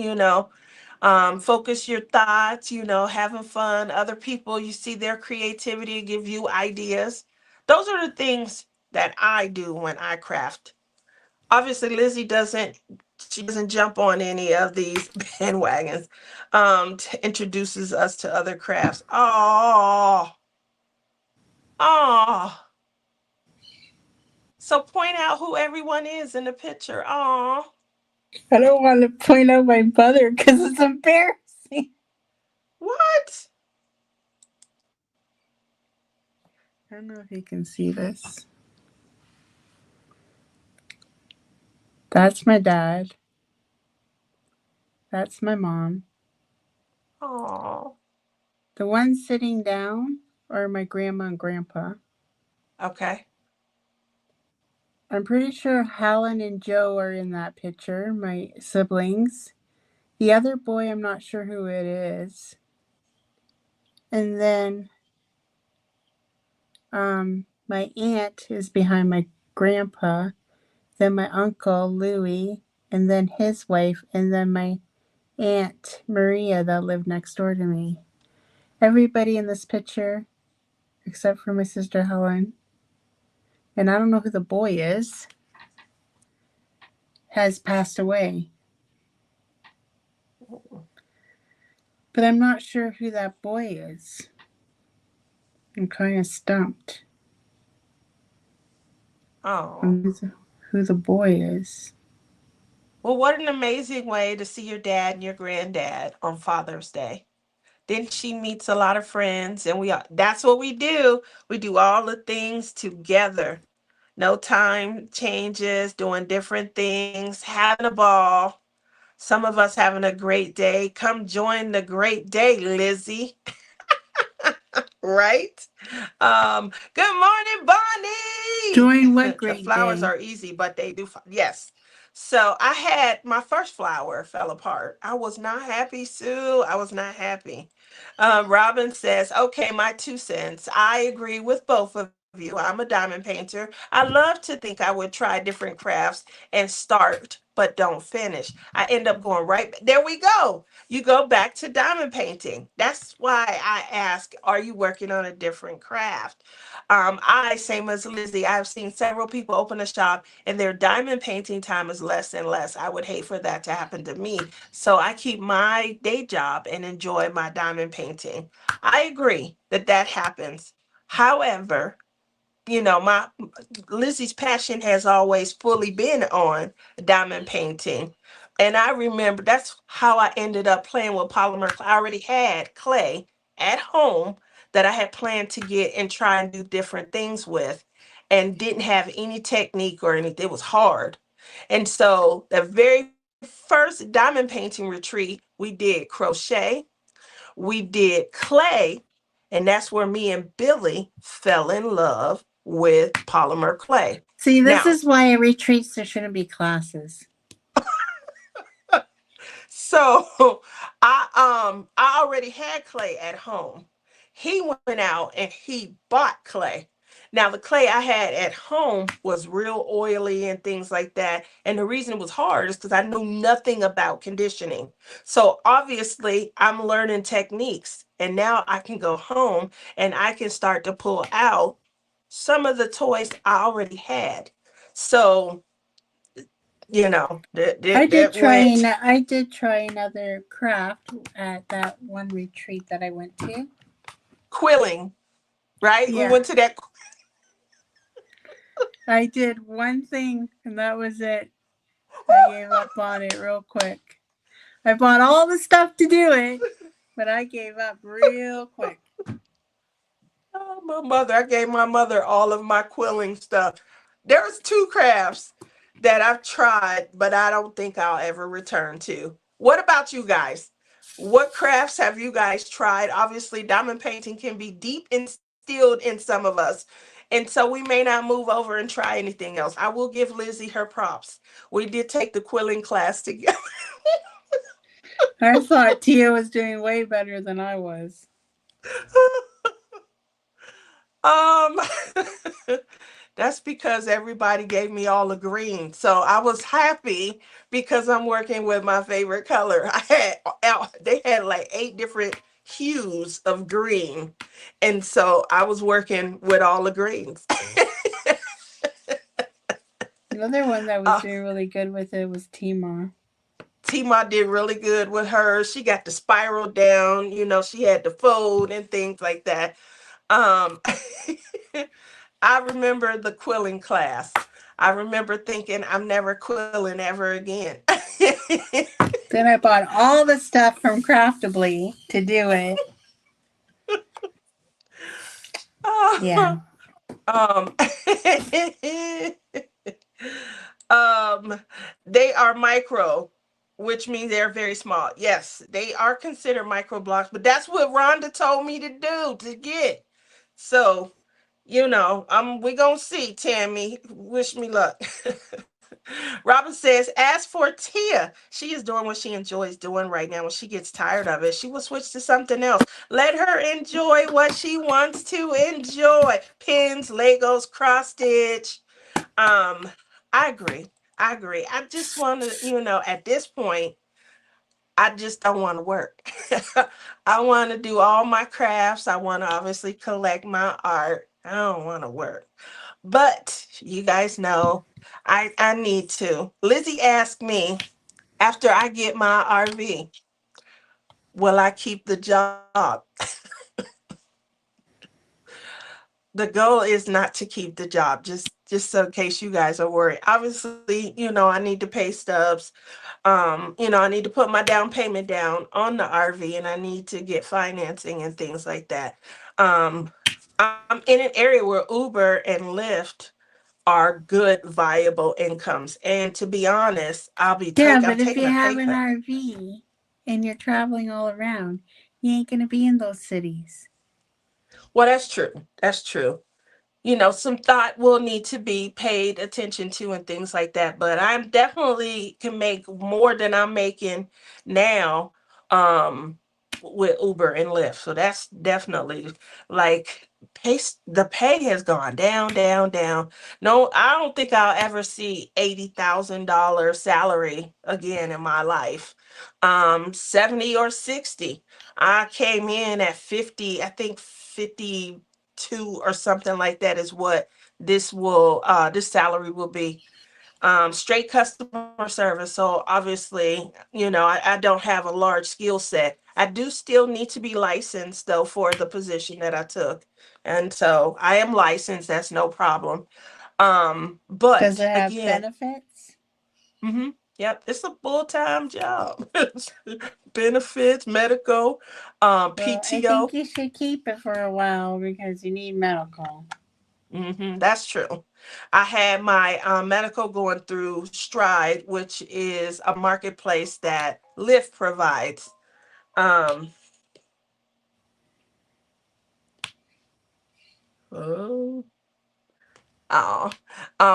Focus your thoughts, having fun. Other people, you see their creativity, give you ideas. Those are the things that I do when I craft. Obviously, Lizzie doesn't. She doesn't jump on any of these bandwagons. Introduces us to other crafts. Oh. So point out who everyone is in the picture. Oh. I don't want to point out my mother because it's embarrassing. What? I don't know if you can see this. That's my dad. That's my mom. Oh. The ones sitting down are my grandma and grandpa. Okay. I'm pretty sure Helen and Joe are in that picture, my siblings. The other boy, I'm not sure who it is. And then my aunt is behind my grandpa, then my uncle Louis, and then his wife, and then my aunt Maria that lived next door to me. Everybody in this picture, except for my sister Helen, and I don't know who the boy is, has passed away. But I'm not sure who that boy is. I'm kind of stumped Oh. on who the boy is. Well, what an amazing way to see your dad and your granddad on Father's Day. Then she meets a lot of friends, and that's what we do. We do all the things together. No time changes, doing different things, having a ball. Some of us having a great day. Come join the great day, Lizzie. Right? Good morning, Join what Bonnie. The great flowers day? are easy, but they do. Yes. So I had my first flower fell apart. I was not happy, Sue. I was not happy. Robin says, okay, my 2 cents. I agree with both of you. I'm a diamond painter. I love to think I would try different crafts and start, but don't finish. I end up going right. There we go. You go back to diamond painting. That's why I ask, are you working on a different craft? Same as Lizzie, I've seen several people open a shop and their diamond painting time is less and less. I would hate for that to happen to me. So I keep my day job and enjoy my diamond painting. I agree that that happens. However, my Lizzie's passion has always fully been on diamond painting. And I remember that's how I ended up playing with polymer. I already had clay at home that I had planned to get and try and do different things with, and didn't have any technique or anything. It was hard. And so the very first diamond painting retreat, we did crochet, we did clay, and that's where me and Billy fell in love with polymer clay. See, this Now, is why at retreats there shouldn't be classes. so I already had clay at home. He went out and he bought clay. Now the clay I had at home was real oily and things like that. And the reason it was hard is because I knew nothing about conditioning. So obviously I'm learning techniques. And now I can go home and I can start to pull out some of the toys I already had. So, that went. I did try another craft at that one retreat that I went to. Quilling, right? We Yeah, went to that. I did one thing and that was it. I gave up on it real quick. I bought all the stuff to do it, but I gave up real quick. Oh, my mother. I gave my mother all of my quilling stuff. There's two crafts that I've tried, but I don't think I'll ever return to. What about you guys? What crafts have you guys tried? Obviously, diamond painting can be deep instilled in some of us. And so we may not move over and try anything else. I will give Lizzie her props. We did take the quilling class together. I thought Tia was doing way better than I was. Um, that's because everybody gave me all the green. So I was happy because I'm working with my favorite color. They had like 8 different hues of green. And so I was working with all the greens. The other one that was uh, doing really good with it was Tima. Tima did really good with hers. She got the spiral down, she had the fold and things like that. Um, I remember the quilling class. I remember thinking, I'm never quilling ever again. Then I bought all the stuff from Craftably to do it. Yeah. um, um, they are micro, which means they're very small. Yes, they are considered micro blocks, but that's what Rhonda told me to do to get. So, we gonna see, Tammy. Wish me luck. Robin says, as for Tia, she is doing what she enjoys doing right now. When she gets tired of it, she will switch to something else. Let her enjoy what she wants to enjoy. Pins, Legos, cross stitch. Um, I agree. I agree. I just want to, at this point, I just don't want to work. I want to do all my crafts. I want to obviously collect my art. I don't want to work. But you guys know I need to. Lizzie asked me after I get my RV, will I keep the job? The goal is not to keep the job, just so in case you guys are worried. Obviously, I need to pay stubs. I need to put my down payment down on the RV, and I need to get financing and things like that. I'm in an area where Uber and Lyft are good viable incomes. And to be honest, Yeah, I'm but if taking you a have pay an cut. RV and you're traveling all around, you ain't going to be in those cities. Well, that's true. That's true. Some thought will need to be paid attention to and things like that. But I'm definitely can make more than I'm making now um with Uber and Lyft. So that's definitely like the pay has gone down, down, down. No, I don't think I'll ever see $80,000 salary again in my life. 70 or 60. I came in at 50, I think 52 or something like that is what this salary will be. Straight customer service. So obviously, I don't have a large skill set. I do still need to be licensed though for the position that I took. And so I am licensed, that's no problem. Does But it have again, benefits? yep, it's a full-time job. Benefits, medical, Well, I think PTO. you should keep it for a while because you need medical. That's true. I had my medical going through Stride, which is a marketplace that Lyft provides. Um, oh, oh,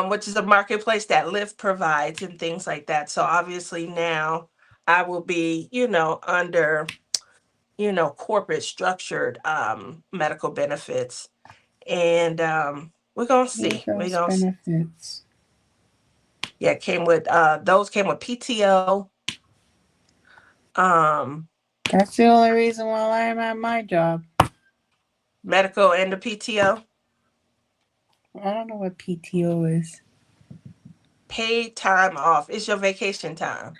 which is a marketplace that Lyft provides and things like that. So obviously now I will be, under, corporate structured medical benefits. And we're gonna What are see. We're those gonna see. benefits? Yeah, came with those came with PTO. um That's the only reason why I'm at my job. Medical and the PTO, I don't know what PTO is. paid time off. It's your vacation time.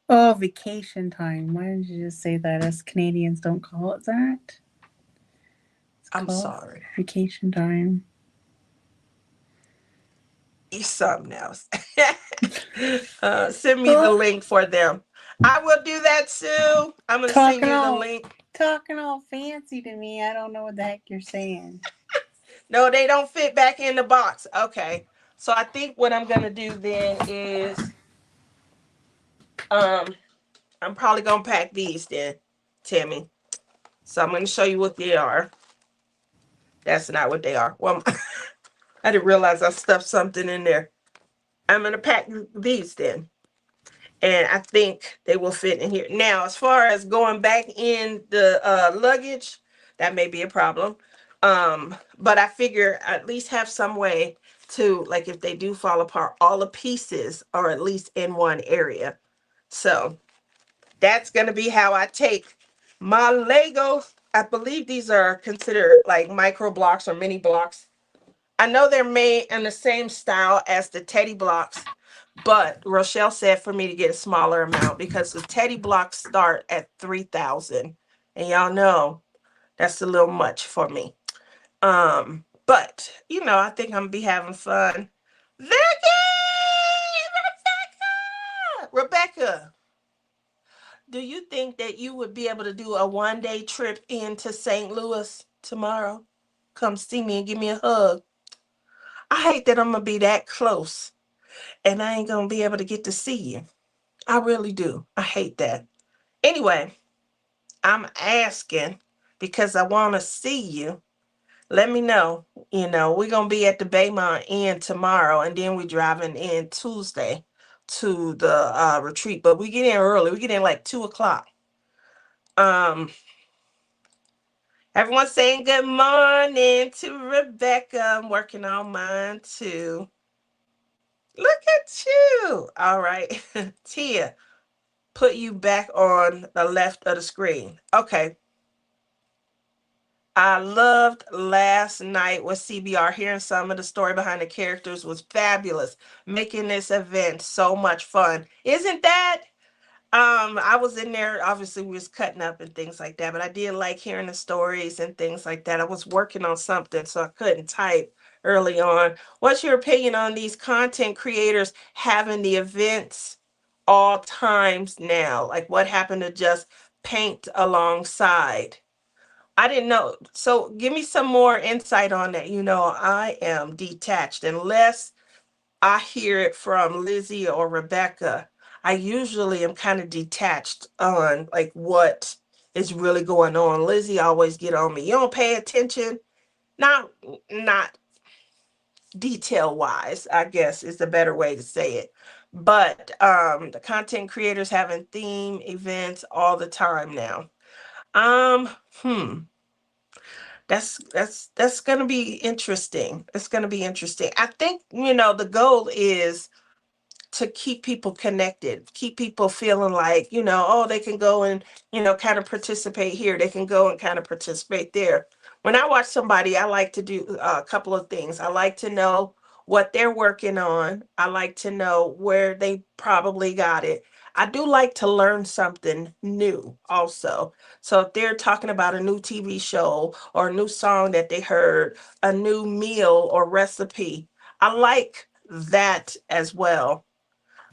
Oh, vacation time. Why didn't you just say that? Us Canadians don't call it that. It's I'm called sorry. vacation time. It's something else. Send me the Oh, link for them. I will do that too. I'm gonna send talking you the all link. talking all fancy to me. I don't know what the heck you're saying. No, they don't fit back in the box. Okay. So I think what I'm gonna do then is um I'm probably gonna pack these then, Timmy. So I'm gonna show you what they are. That's not what they are. Well, I didn't realize I stuffed something in there. I'm gonna pack these then. And I think they will fit in here. Now, as far as going back in the luggage, that may be a problem. But I figure I at least have some way to, like, if they do fall apart, all the pieces are at least in one area. So that's gonna be how I take my Legos. I believe these are considered like micro blocks or mini blocks. I know they're made in the same style as the Teddy blocks, but Rochelle said for me to get a smaller amount because the Teddy blocks start at 3,000. And y'all know that's a little much for me. But I think I'm gonna be having fun. Vicky! Rebecca, do you think that you would be able to do a 1-day trip into St. Louis tomorrow? Come see me and give me a hug. I hate that I'm gonna be that close and I ain't gonna be able to get to see you. I really do. I hate that. Anyway, I'm asking because I want to see you. Let me know. We're gonna be at the Baymont Inn tomorrow, and then we're driving in Tuesday to the retreat. But we get in early. We get in like 2 o'clock. Um, Everyone's saying good morning to Rebecca. I'm working on mine too. Look at you. All right. Tia, put you back on the left of the screen. Okay. I loved last night with CBR. Hearing some of the story behind the characters was fabulous, making this event so much fun. Isn't that? I was in there, obviously we was cutting up and things like that, but I did like hearing the stories and things like that. I was working on something, so I couldn't type early on. What's your opinion on these content creators having the events all times now? Like what happened to just paint alongside? I didn't know. So give me some more insight on that. I am detached unless I hear it from Lizzie or Rebecca. I usually am kind of detached on like what is really going on. Lizzie always get on me. You don't pay attention. Not detail wise, I guess is the better way to say it. But the content creators having theme events all the time now. Um, hmm. That's gonna be interesting. It's gonna be interesting. I think, the goal is to keep people connected, keep people feeling like, oh, they can go and, kind of participate here. They can go and kind of participate there. When I watch somebody, I like to do a couple of things. I like to know what they're working on. I like to know where they probably got it. I do like to learn something new also. So if they're talking about a new TV show or a new song that they heard, a new meal or recipe, I like that as well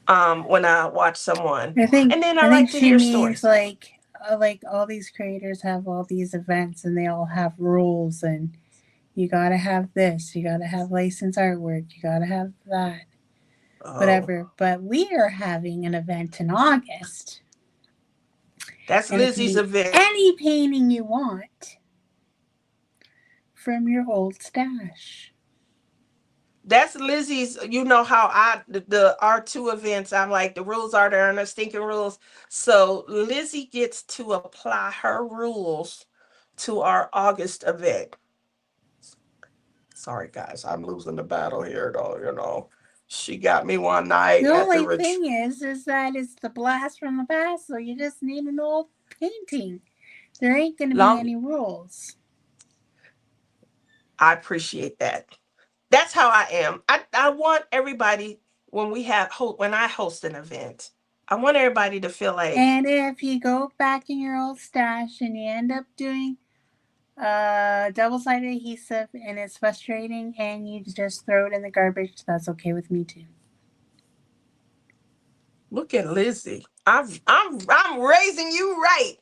when I watch someone. I think And then I I like think to she hear means stories. like all these creators have all these events and they all have rules and you gotta have this, you gotta have licensed artwork, you gotta have that, Oh, whatever. But we are having an event in August, that's and it can Lizzie's be event. any painting you want from your old stash. That's Lizzie's. You know how the R2 events, I'm like, the rules are there and the stinking rules. So Lizzie gets to apply her rules to our August event. Sorry, guys, I'm losing the battle here, though. She got me one night The at the only rich. thing is that it's the blast from the past, so you just need an old painting. There ain't gonna be Long. any rules. I appreciate that. That's how I am. I want everybody when I host an event, I want everybody to feel like, And if you go back in your old stash and you end up doing double sided adhesive and it's frustrating and you just throw it in the garbage, that's okay with me too. look at Lizzie. I'm raising you right.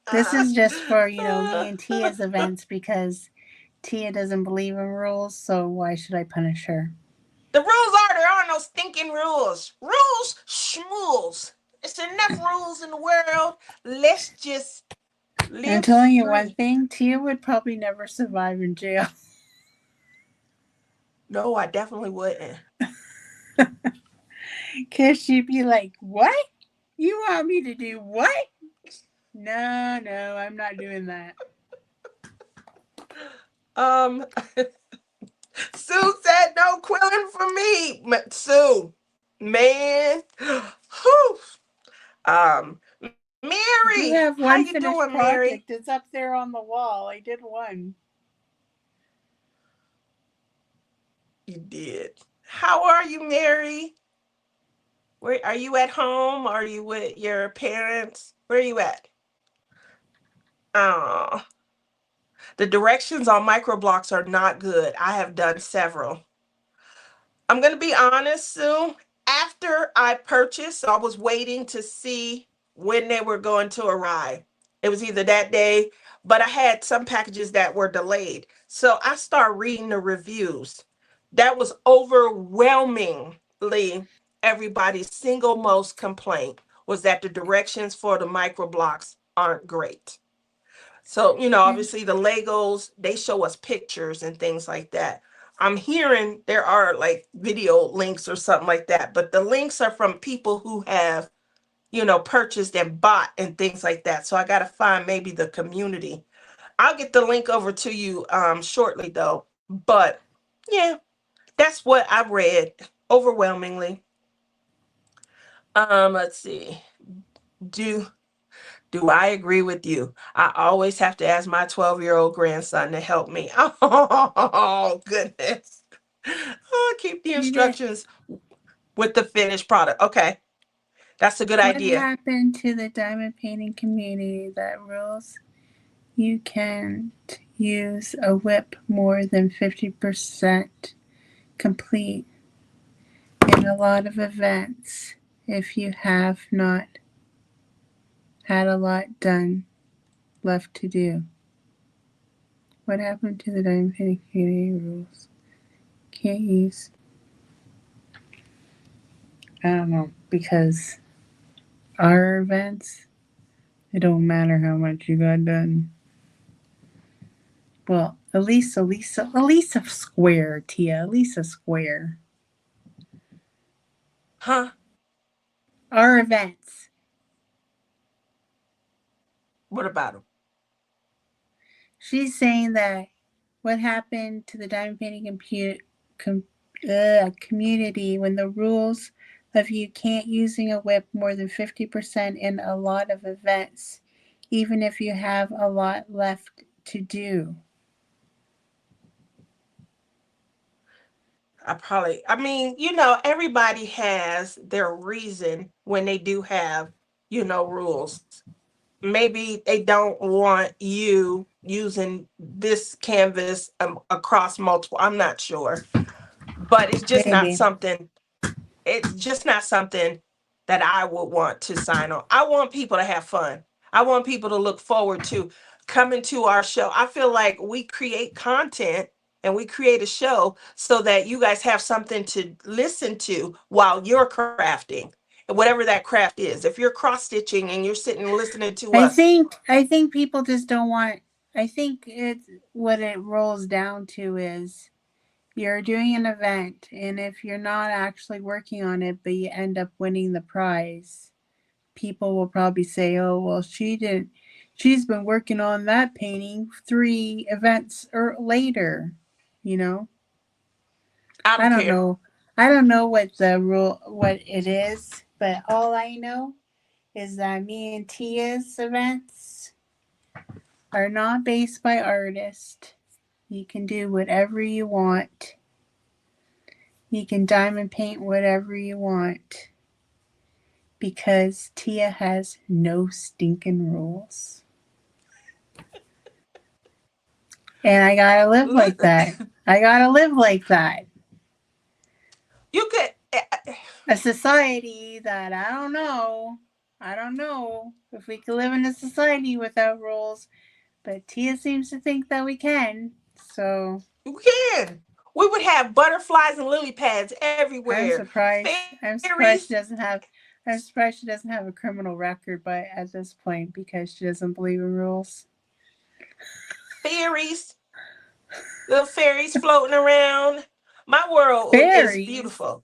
This is just for, me and Tia's events because Tia doesn't believe in rules, so why should I punish her? The rules are there are no stinking rules. Rules, schmools. It's enough rules in the world. Let's just I'm live telling you one free. thing, Tia would probably never survive in jail. No, I definitely wouldn't. Because she'd be like, what? You want me to do what? No, I'm not doing that. Um, Sue said no quilling for me. Sue, man. Whew. Um, I do Mary, have how one you finished doing, Mary? project. It's up there on the wall. I did one. You did. How are you, Mary? Where are you at home? Are you with your parents? Where are you at? Oh, the directions on microblocks are not good. I have done several. I'm going to be honest, Sue. After I purchased, I was waiting to see when they were going to arrive. It was either that day, but I had some packages that were delayed. So I started reading the reviews. That was overwhelmingly everybody's single most complaint was that the directions for the microblocks aren't great. So, Yeah. obviously the Legos, they show us pictures and things like that. I'm hearing there are like video links or something like that, but the links are from people who have, purchased and bought and things like that. So I got to find maybe the community. I'll get the link over to you shortly though. But yeah, that's what I read overwhelmingly. Let's see. Do Do I agree with you? I always have to ask my 12-year-old grandson to help me. Oh, goodness. Oh, keep the You did. instructions with the finished product. Okay, that's a good What idea. happened to the diamond painting community that rules you can't use a whip more than 50% complete in a lot of events if you have not had a lot done left to do? What happened to the diamond painting community rules? Can't use. I don't know, because our events, it don't matter how much you got done. Well, Elisa Square, Tia, Elisa Square. Huh? Our events. What about him? She's saying that what happened to the diamond painting community when the rules of you can't using a whip more than 50% in a lot of events, even if you have a lot left to do. I mean, everybody has their reason when they do have, rules. Maybe they don't want you using this canvas across multiple. I'm not sure, but Maybe. it's just not something that I would want to sign on. I want people to have fun. I want people to look forward to coming to our show. I feel like we create content and we create a show so that you guys have something to listen to while you're crafting, whatever that craft is. If you're cross stitching and you're sitting listening to us, I think people just don't want. I think it's what it rolls down to is you're doing an event, and if you're not actually working on it, but you end up winning the prize, people will probably say, "Oh, well, she didn't. She's been working on that painting 3 events or later." You know, I I don't don't care. know. I don't know what the rule, what it is, but all I know is that me and Tia's events are not based by artist. You can do whatever you want. You can diamond paint whatever you want because Tia has no stinking rules. And I gotta live like that. I gotta live like that. You could. A society that I don't know. I don't know if we can live in a society without rules, but Tia seems to think that we can. So We can. We would have butterflies and lily pads I'm everywhere. surprised. I'm Fairies, surprised she doesn't have. I'm surprised she doesn't have a criminal record, but at this point, because she doesn't believe in rules. fairies, little fairies floating around. My world is Fairies. beautiful.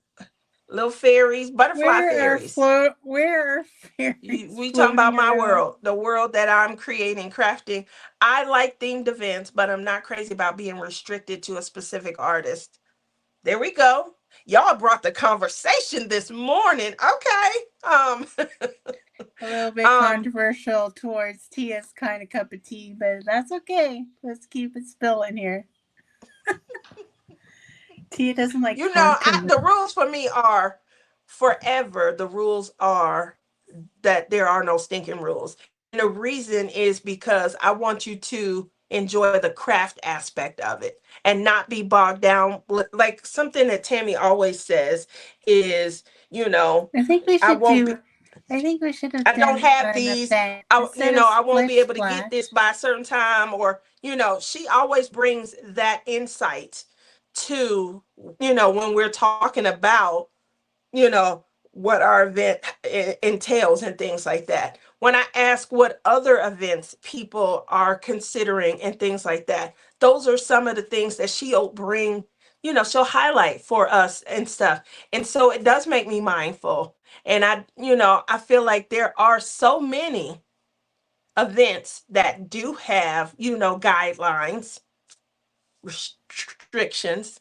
Little fairies, butterfly fairies. Where are fairies We talking about floating my around? world, the world that I'm creating, crafting. I like themed events, but I'm not crazy about being restricted to a specific artist. There we go. Y'all brought the conversation this morning. Okay. A little bit Um, controversial towards Tia's kind of cup of tea, but that's okay. Let's keep it spilling here. Tia doesn't like the controversy. rules for me are forever. The rules are that there are no stinking rules. And the reason is because I want you to enjoy the craft aspect of it and not be bogged down. Like something that Tammy always says is, you know, I think we I should won't be, do. I think we should have I don't done have an these. event instead of I won't be splish able to get this splash. by a certain time, or she always brings that insight to, when we're talking about, you know, what our event entails and things like that. When I ask what other events people are considering and things like that, those are some of the things that she'll bring, she'll highlight for us and stuff. And so it does make me mindful. And I feel like there are so many events that do have, guidelines, restrictions.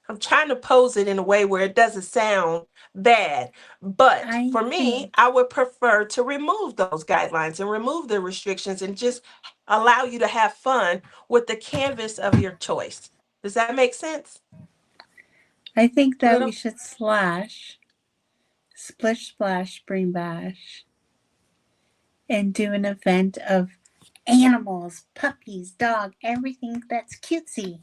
I'm trying to pose it in a way where it doesn't sound bad. But I for me, think I would prefer to remove those guidelines and remove the restrictions and just allow you to have fun with the canvas of your choice. Does that make sense? I think that we Little should slash splish splash spring bash and do an event of animals, puppies, dog, everything that's cutesy.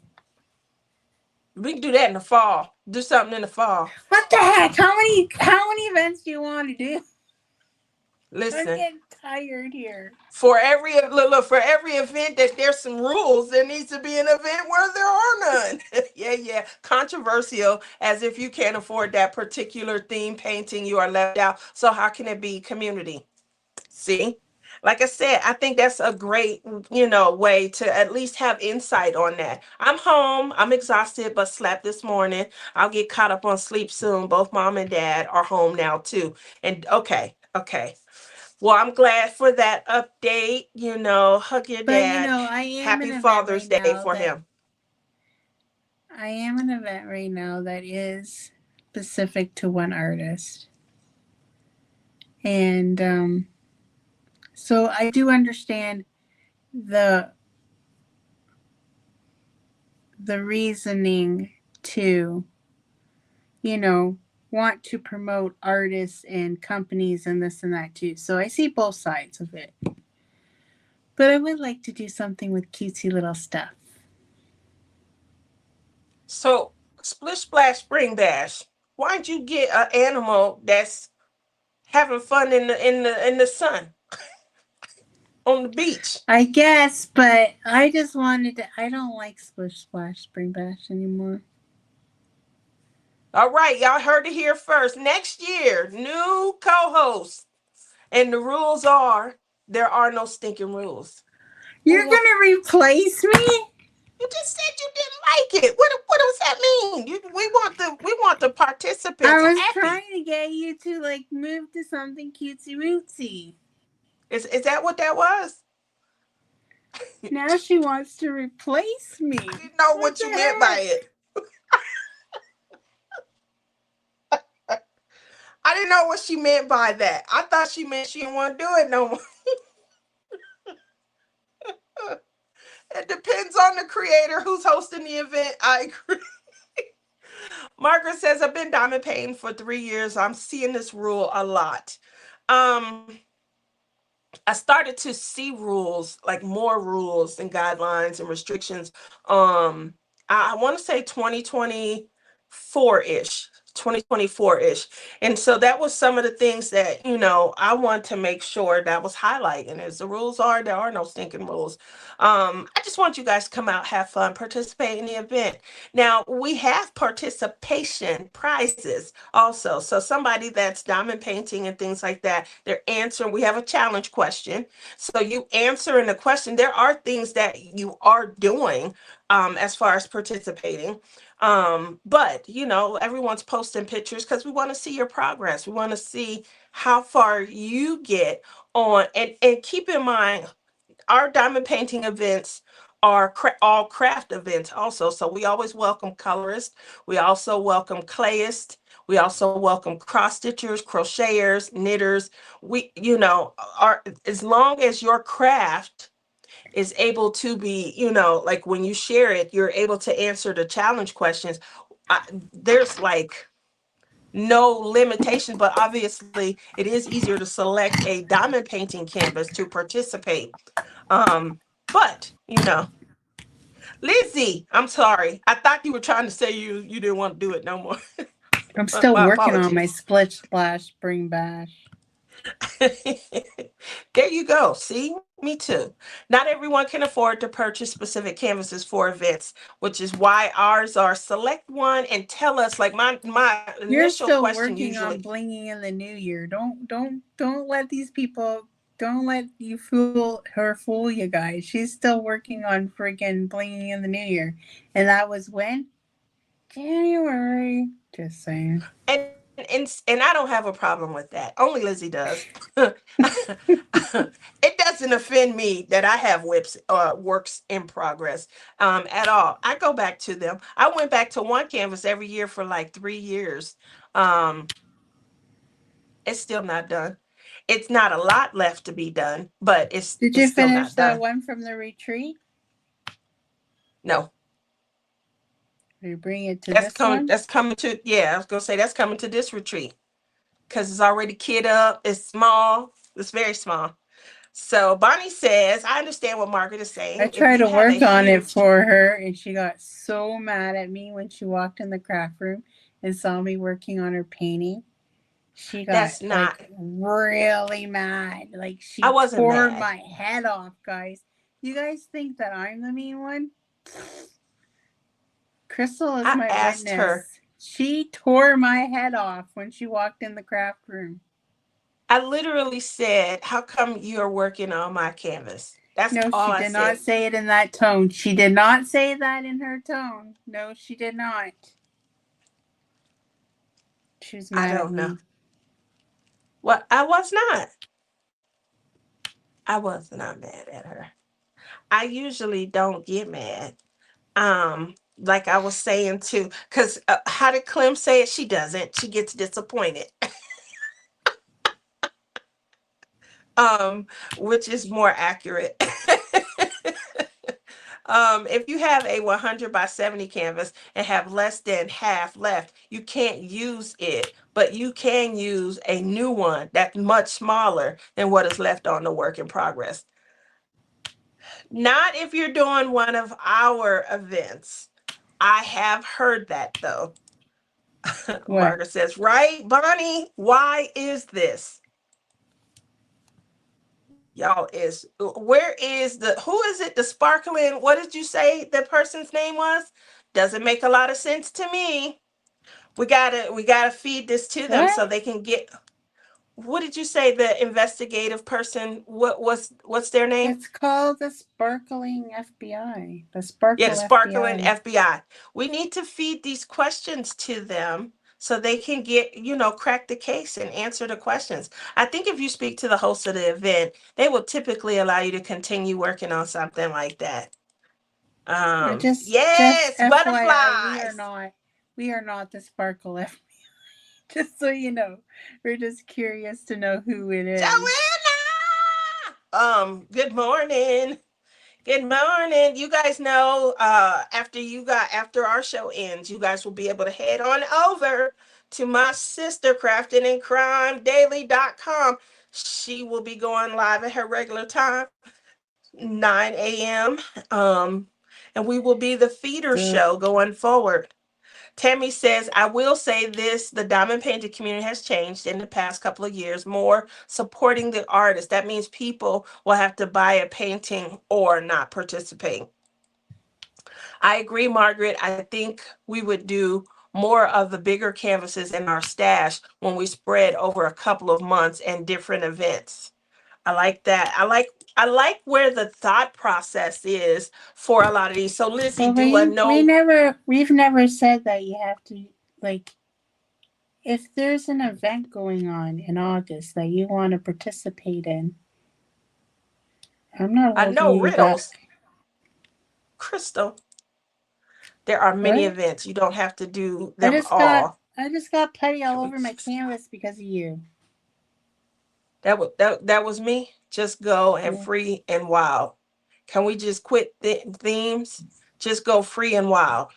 we can do that in the fall. Do something in the fall. What the heck? How many events do you want to do? I'm Listen, getting tired here. for every event that there's some rules, there needs to be an event where there are none. Yeah, controversial, as if you can't afford that particular theme painting, you are left out. So how can it be community? See, like I said, I think that's a great, way to at least have insight on that. I'm home, I'm exhausted but slept this morning. I'll get caught up on sleep soon. Both mom and dad are home now too. And okay, well, I'm glad for that update. Hug your But dad. Happy Father's Day for him. I am an event right now that is specific to one artist. And so I do understand the the reasoning to, you know, want to promote artists and companies and this and that too. So I see both sides of it. But I would like to do something with cutesy little stuff. So, Splish Splash Spring Bash. Why'd you get an animal that's having fun in the sun on the beach? I guess, but I just wanted to. I don't like Splish Splash Spring Bash anymore. All right, y'all heard it here first. Next year, new co-host, and the rules are there are no stinking rules. We You're want. gonna replace me? You just said you didn't like it. What does that mean? We want the I participants was happy. trying to get you to like move to something cutesy rootsy. Is that what that was? Now she wants to replace I me. didn't know What what the you meant by heck? it. I didn't know what she meant by that. I thought she meant she didn't want to do it no more. It depends on the creator who's hosting the event. I agree. Margaret says, I've been diamond painting for 3 years. I'm seeing this rule a lot. Um, I started to see rules, like more rules and guidelines and restrictions. I want to say 2024-ish, 2024-ish. And so that was some of the things that, I want to make sure that was highlighting. As the rules are, there are no stinking rules. I just want you guys to come out, have fun, participate in the event. Now, we have participation prizes also. So somebody that's diamond painting and things like that, they're answering. We have a challenge question. So you answer in the question. There are things that you are doing as far as participating. But everyone's posting pictures because we want to see your progress. We want to see how far you get on, and keep in mind, our diamond painting events are all craft events also. So we always welcome colorists. We also welcome clayists. We also welcome cross stitchers, crocheters, knitters. We, are, as long as your craft is able to be, like when you share it, you're able to answer the challenge questions. There's like no limitation, but obviously it is easier to select a diamond painting canvas to participate. But Lizzie, I'm sorry. I thought you were trying to say you didn't want to do it no more. I'm still My working on my apologies. split splash spring bash. There you go. See, me too. Not everyone can afford to purchase specific canvases for events, which is why ours are select one and tell us. Like my You're initial still question working usually, on blinging in the new year. Don't let these people. Don't let you fool you guys. She's still working on freaking blinging in the new year, and that was when January. Just saying. and I don't have a problem with that. Only Lizzie does. It doesn't offend me that I have works in progress at all. I go back to them. I went back to one canvas every year for like 3 years. Um, it's still not done. It's not a lot left to be done, but it's Did it's you still finish not that done. one from the retreat? No, Or you bring it to that's this coming. one? That's coming to, yeah. I was gonna say that's coming to this retreat because it's already kit up. It's small. It's very small. So Bonnie says, I understand what Margaret is I saying. If tried you to have a work on it huge, for her, and she got so mad at me when she walked in the craft room and saw me working on her painting. She got that's not, like really mad. Like I she wasn't tore mad. my head off, guys. You guys think that I'm the mean one? Crystal is I my asked her, witness. She tore my head off when she walked in the craft room. I literally said, how come you're working on my canvas? That's No, all she I did not said. say it in that tone. She did not say that in her tone. No, she did not. She was I mad at don't know. me. Well, I was not. I was not mad at her. I usually don't get mad. Like I was saying too, because how did Clem say it? She doesn't. She gets disappointed. um, which is more accurate. If you have a 100 by 70 canvas and have less than half left, you can't use it, but you can use a new one that's much smaller than what is left on the work in progress. Not if you're doing one of our events. I have heard that though. What? Margaret says, right, Bonnie? Why is this? Y'all is, where is who is it? The sparkling, what did you say the person's name was? Doesn't make a lot of sense to me. We gotta feed this to them What? so they can get, what did you say, the investigative person, what's their name? It's called the Sparkling FBI. The Yeah, the Sparkle sparkling FBI. FBI. We need to feed these questions to them so they can get, crack the case and answer the questions. I think if you speak to the host of the event, they will typically allow you to continue working on something like that. Just Yes, FYI, we are butterflies. not the Sparkle FBI. Just so you know, we're just curious to know who it is. Joanna! Good morning. Good morning. You guys know, after our show ends, you guys will be able to head on over to my sister craftingandcrimedaily.com. She will be going live at her regular time, 9 a.m. And we will be the feeder The show going forward. Tammy says, I will say this, the diamond painting community has changed in the past couple of years, more supporting the artist. That means people will have to buy a painting or not participate. I agree, Margaret. I think we would do more of the bigger canvases in our stash when we spread over a couple of months and different events. I like that. I like where the thought process is for a lot of these. So Lizzie, Well, do a no. we've never said that you have to, like, if there's an event going on in August that you want to participate in, I'm not holding No you riddles. back. Crystal, there are many What? events. You don't have to do I them just got all. I just got putty all over my canvas because of you. That was me. Just go and Yeah. free and wild. Can we just quit themes? Just go free and wild.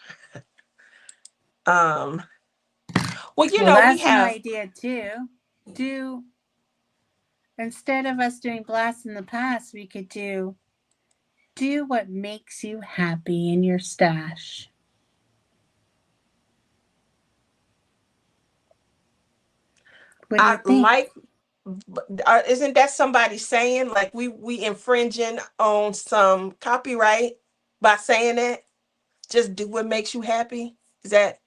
Um, well, Well, we that's an have. idea too. Do Instead of us doing blast in the past, we could do what makes you happy in your stash. What do you I think? like. Isn't that somebody saying like we infringing on some copyright by saying that? Just do what makes you happy. Is that?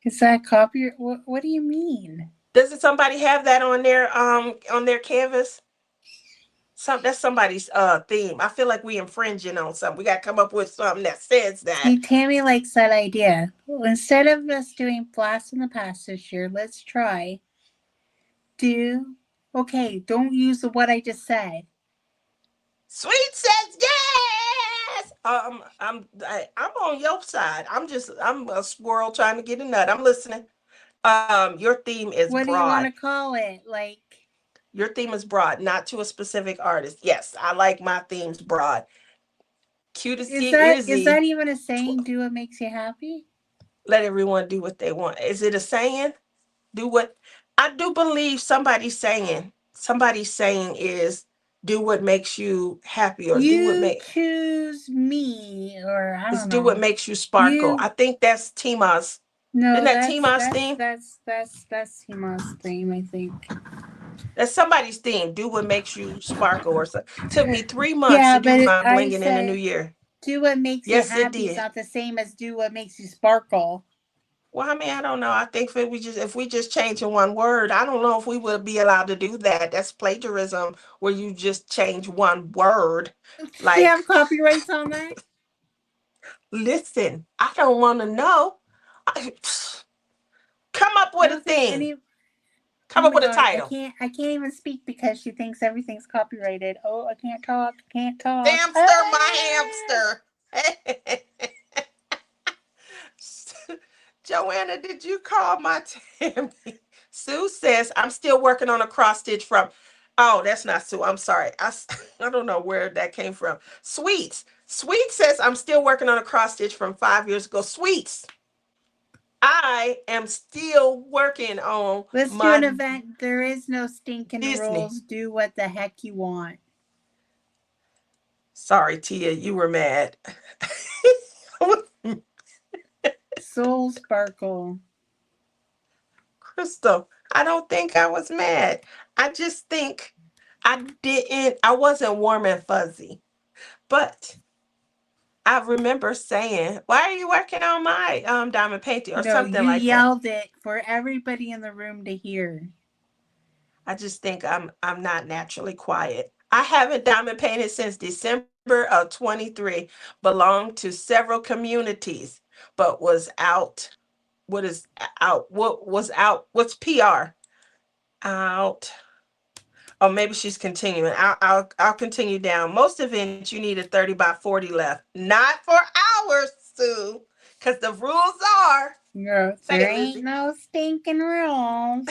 Is that copy? What do you mean? Doesn't somebody have that on their canvas? That's somebody's theme. I feel like we infringing on something. We got to come up with something that says that. See, Tammy likes that idea. Well, instead of us doing blast in the past this year, let's try do. Okay, don't use the what I just said. Sweet says yes. I'm on your side. I'm a squirrel trying to get a nut. I'm listening. Your theme is What do you want broad. to call it? Like, Your theme is broad, not to a specific artist. Yes, I like my themes broad. Cute to is see that Izzy. even a saying? Do what makes you happy? Let everyone do what they want. Is it a saying? Do what I do believe somebody's saying is do what makes you happy or do what You make choose me, or I is don't do what know. makes you sparkle. You I think that's Tima's. Isn't No, that Tima's theme? that's Hima's theme, I think. That's somebody's theme. Do what makes you sparkle or something. Took me 3 months to Yeah, do but my I blinging in the new said year. do what makes you Yes, it happy is did. not the same as do what makes you sparkle. Well, I mean, I don't know. I think if we just change in one word, I don't know if we would be allowed to do that. That's plagiarism where you just change one word. You Like, have copyrights on that? listen, I don't want to know. I, come up I with a don't think theme. any Come Oh up my with a god, title. I can't even speak because she thinks everything's copyrighted. Oh, I can't talk, can't talk. Hamster, my Ah! hamster. Joanna, did you call my Tammy? Sue says, I'm still working on a cross stitch from. Oh, that's not Sue. I'm sorry. I don't know where that came from. Sweets. Sweet says, I'm still working on a cross stitch from 5 years ago. Sweets. I am still working on Let's do an my event. There is no stinking Disney. rules. Do what the heck you want. Sorry, Tia, you were mad. Soul Sparkle. Crystal, I don't think I was mad. I just think I wasn't warm and fuzzy. But I remember saying, why are you working on my diamond painting or No, something you like that? yelled it for everybody in the room to hear. I just think I'm not naturally quiet. I haven't diamond painted since December of 23, belonged to several communities, but was out. What is out? What was out? What's PR? Out. Oh, maybe she's continuing. I'll continue down. Most events you need a 30 by 40 left. Not for hours, Sue. Because the rules are. No, Say there it, ain't Lizzie. no stinking rules.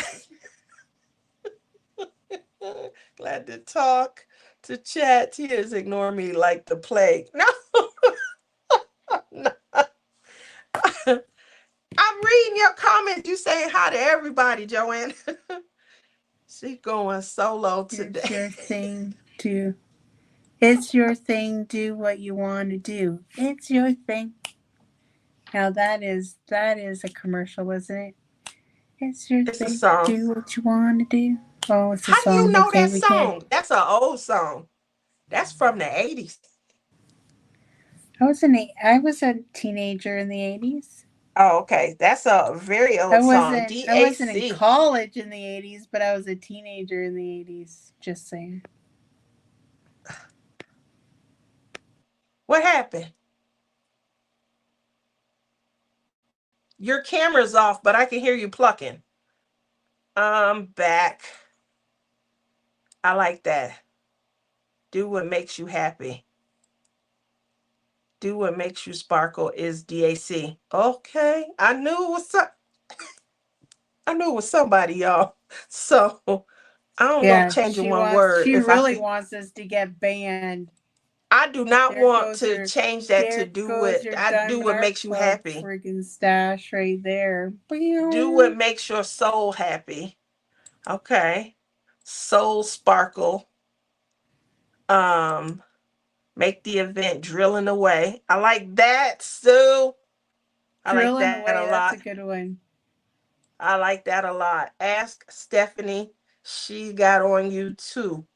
Glad to talk to chat. Tears ignore me like the plague. No, no. I'm reading your comments. You saying hi to everybody, Joanne. She going solo It's today. your thing to. It's your thing. Do what you want to do. It's your thing. Now that is a commercial, isn't it? It's your It's a thing. song. Do what you want to do. Oh, it's a How do you song. know Okay, that we can't. song? That's an old song. That's from the 80s. I was a teenager in the 80s. Oh, okay. That's a very I old song. wasn't I wasn't in DAC. college in the 80s, but I was a teenager in the 80s. Just saying. What happened? Your camera's off, but I can hear you plucking. Back. I like that. Do what makes you happy. Do what makes you sparkle is DAC. Okay. I knew it was somebody, y'all. So I don't know, Yeah, changing one word. she If I really could, wants us to get banned. I do not There want goes to your change that to there do goes what your I do Diamond what Art makes you Club happy. friggin' stash right there. Do what Bow. makes your soul happy. Okay. Soul sparkle. Um, make the event drilling away. I like that, Sue. I like Drilling that a away, lot. that's a good one. I like that a lot. Ask Stephanie. She got on you too.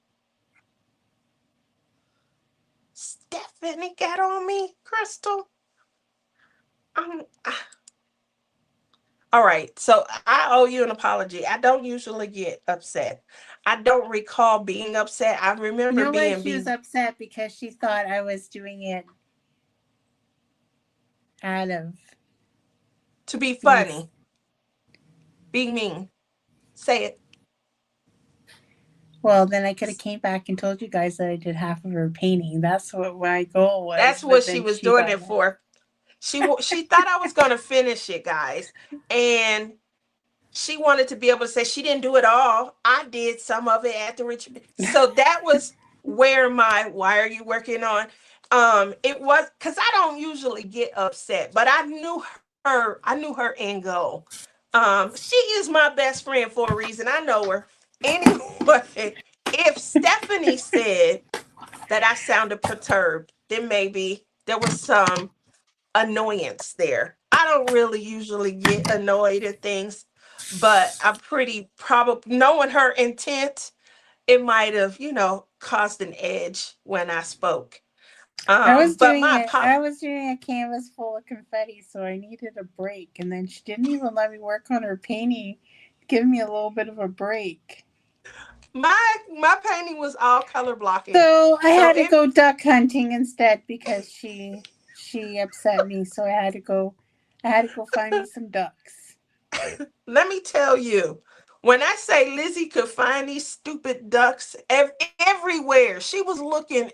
Stephanie got on me, Crystal. Um, all right. So I owe you an apology. I don't usually get upset. I don't recall being upset. I You remember know why being she was be upset? Because she thought I was doing it out of to be being. funny, being mean. Say it. Well, then I could have came back and told you guys that I did half of her painting. That's what my goal was. That's what But she then was she doing thought, it for. She thought I was going to finish it, guys, and she wanted to be able to say she didn't do it all. I did some of it at the retreat. So that was where my why are you working on? It was because I don't usually get upset, but I knew her end goal. She is my best friend for a reason. I know her. Anyway, if Stephanie said that I sounded perturbed, then maybe there was some annoyance there. I don't really usually get annoyed at things, but I'm pretty probably knowing her intent, it might have, caused an edge when I spoke. But my I was doing a canvas full of confetti, so I needed a break. And then she didn't even let me work on her painting, give me a little bit of a break. my painting was all color blocking. So I So had to it go duck hunting instead because she upset me. So I had to go find me some ducks. let me tell you, when I say Lizzie could find these stupid ducks everywhere, she was looking,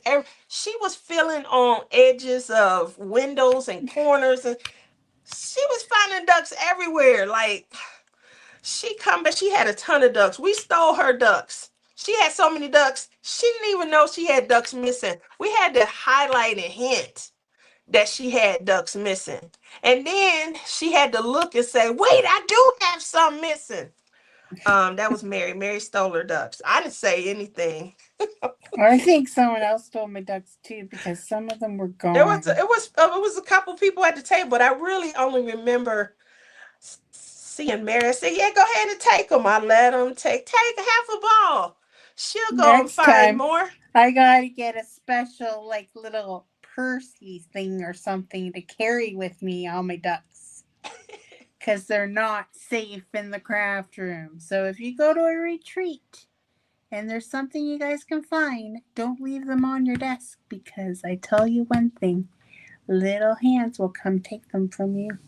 she was feeling on edges of windows and corners, and she was finding ducks everywhere. Like but she had a ton of ducks. We stole her ducks. She had so many ducks, she didn't even know she had ducks missing. We had to highlight and hint that she had ducks missing. And then she had to look and say, wait, I do have some missing. That was Mary. Mary stole her ducks. I didn't say anything. Or I think someone else stole my ducks too because some of them were There was gone. it was a couple people at the table, but I really only remember seeing Mary. I said, "Yeah, go ahead and take them." I let them take half a ball. She'll go and Next find time, more. I gotta get a special, like, little pursey thing or something to carry with me on my ducks. Because they're not safe in the craft room. So if you go to a retreat and there's something you guys can find, don't leave them on your desk because I tell you one thing, little hands will come take them from you.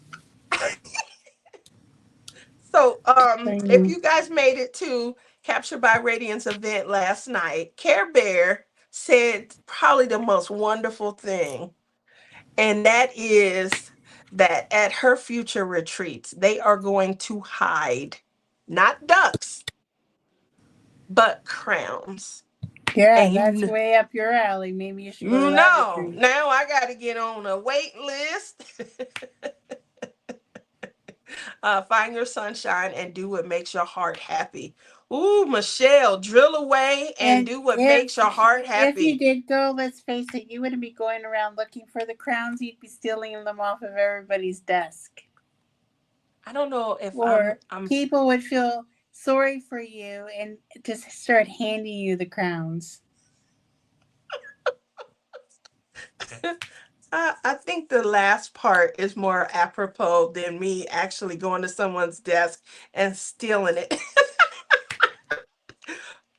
So, So, if you guys made it to Captured by Radiance event last night, Care Bear said probably the most wonderful thing, and that is that at her future retreats, they are going to hide not ducks, but crowns. yeah, And that's way up your alley. Maybe you should go to that retreat. now I got to get on a wait list. Find your sunshine and do what makes your heart happy. Ooh, Michelle, drill away and And do what makes your heart if you happy. did go, let's face it, you wouldn't be going around looking for the crowns. You'd be stealing them off of everybody's desk. I don't know if Or people would feel sorry for you and just start handing you the crowns. I think the last part is more apropos than me actually going to someone's desk and stealing it.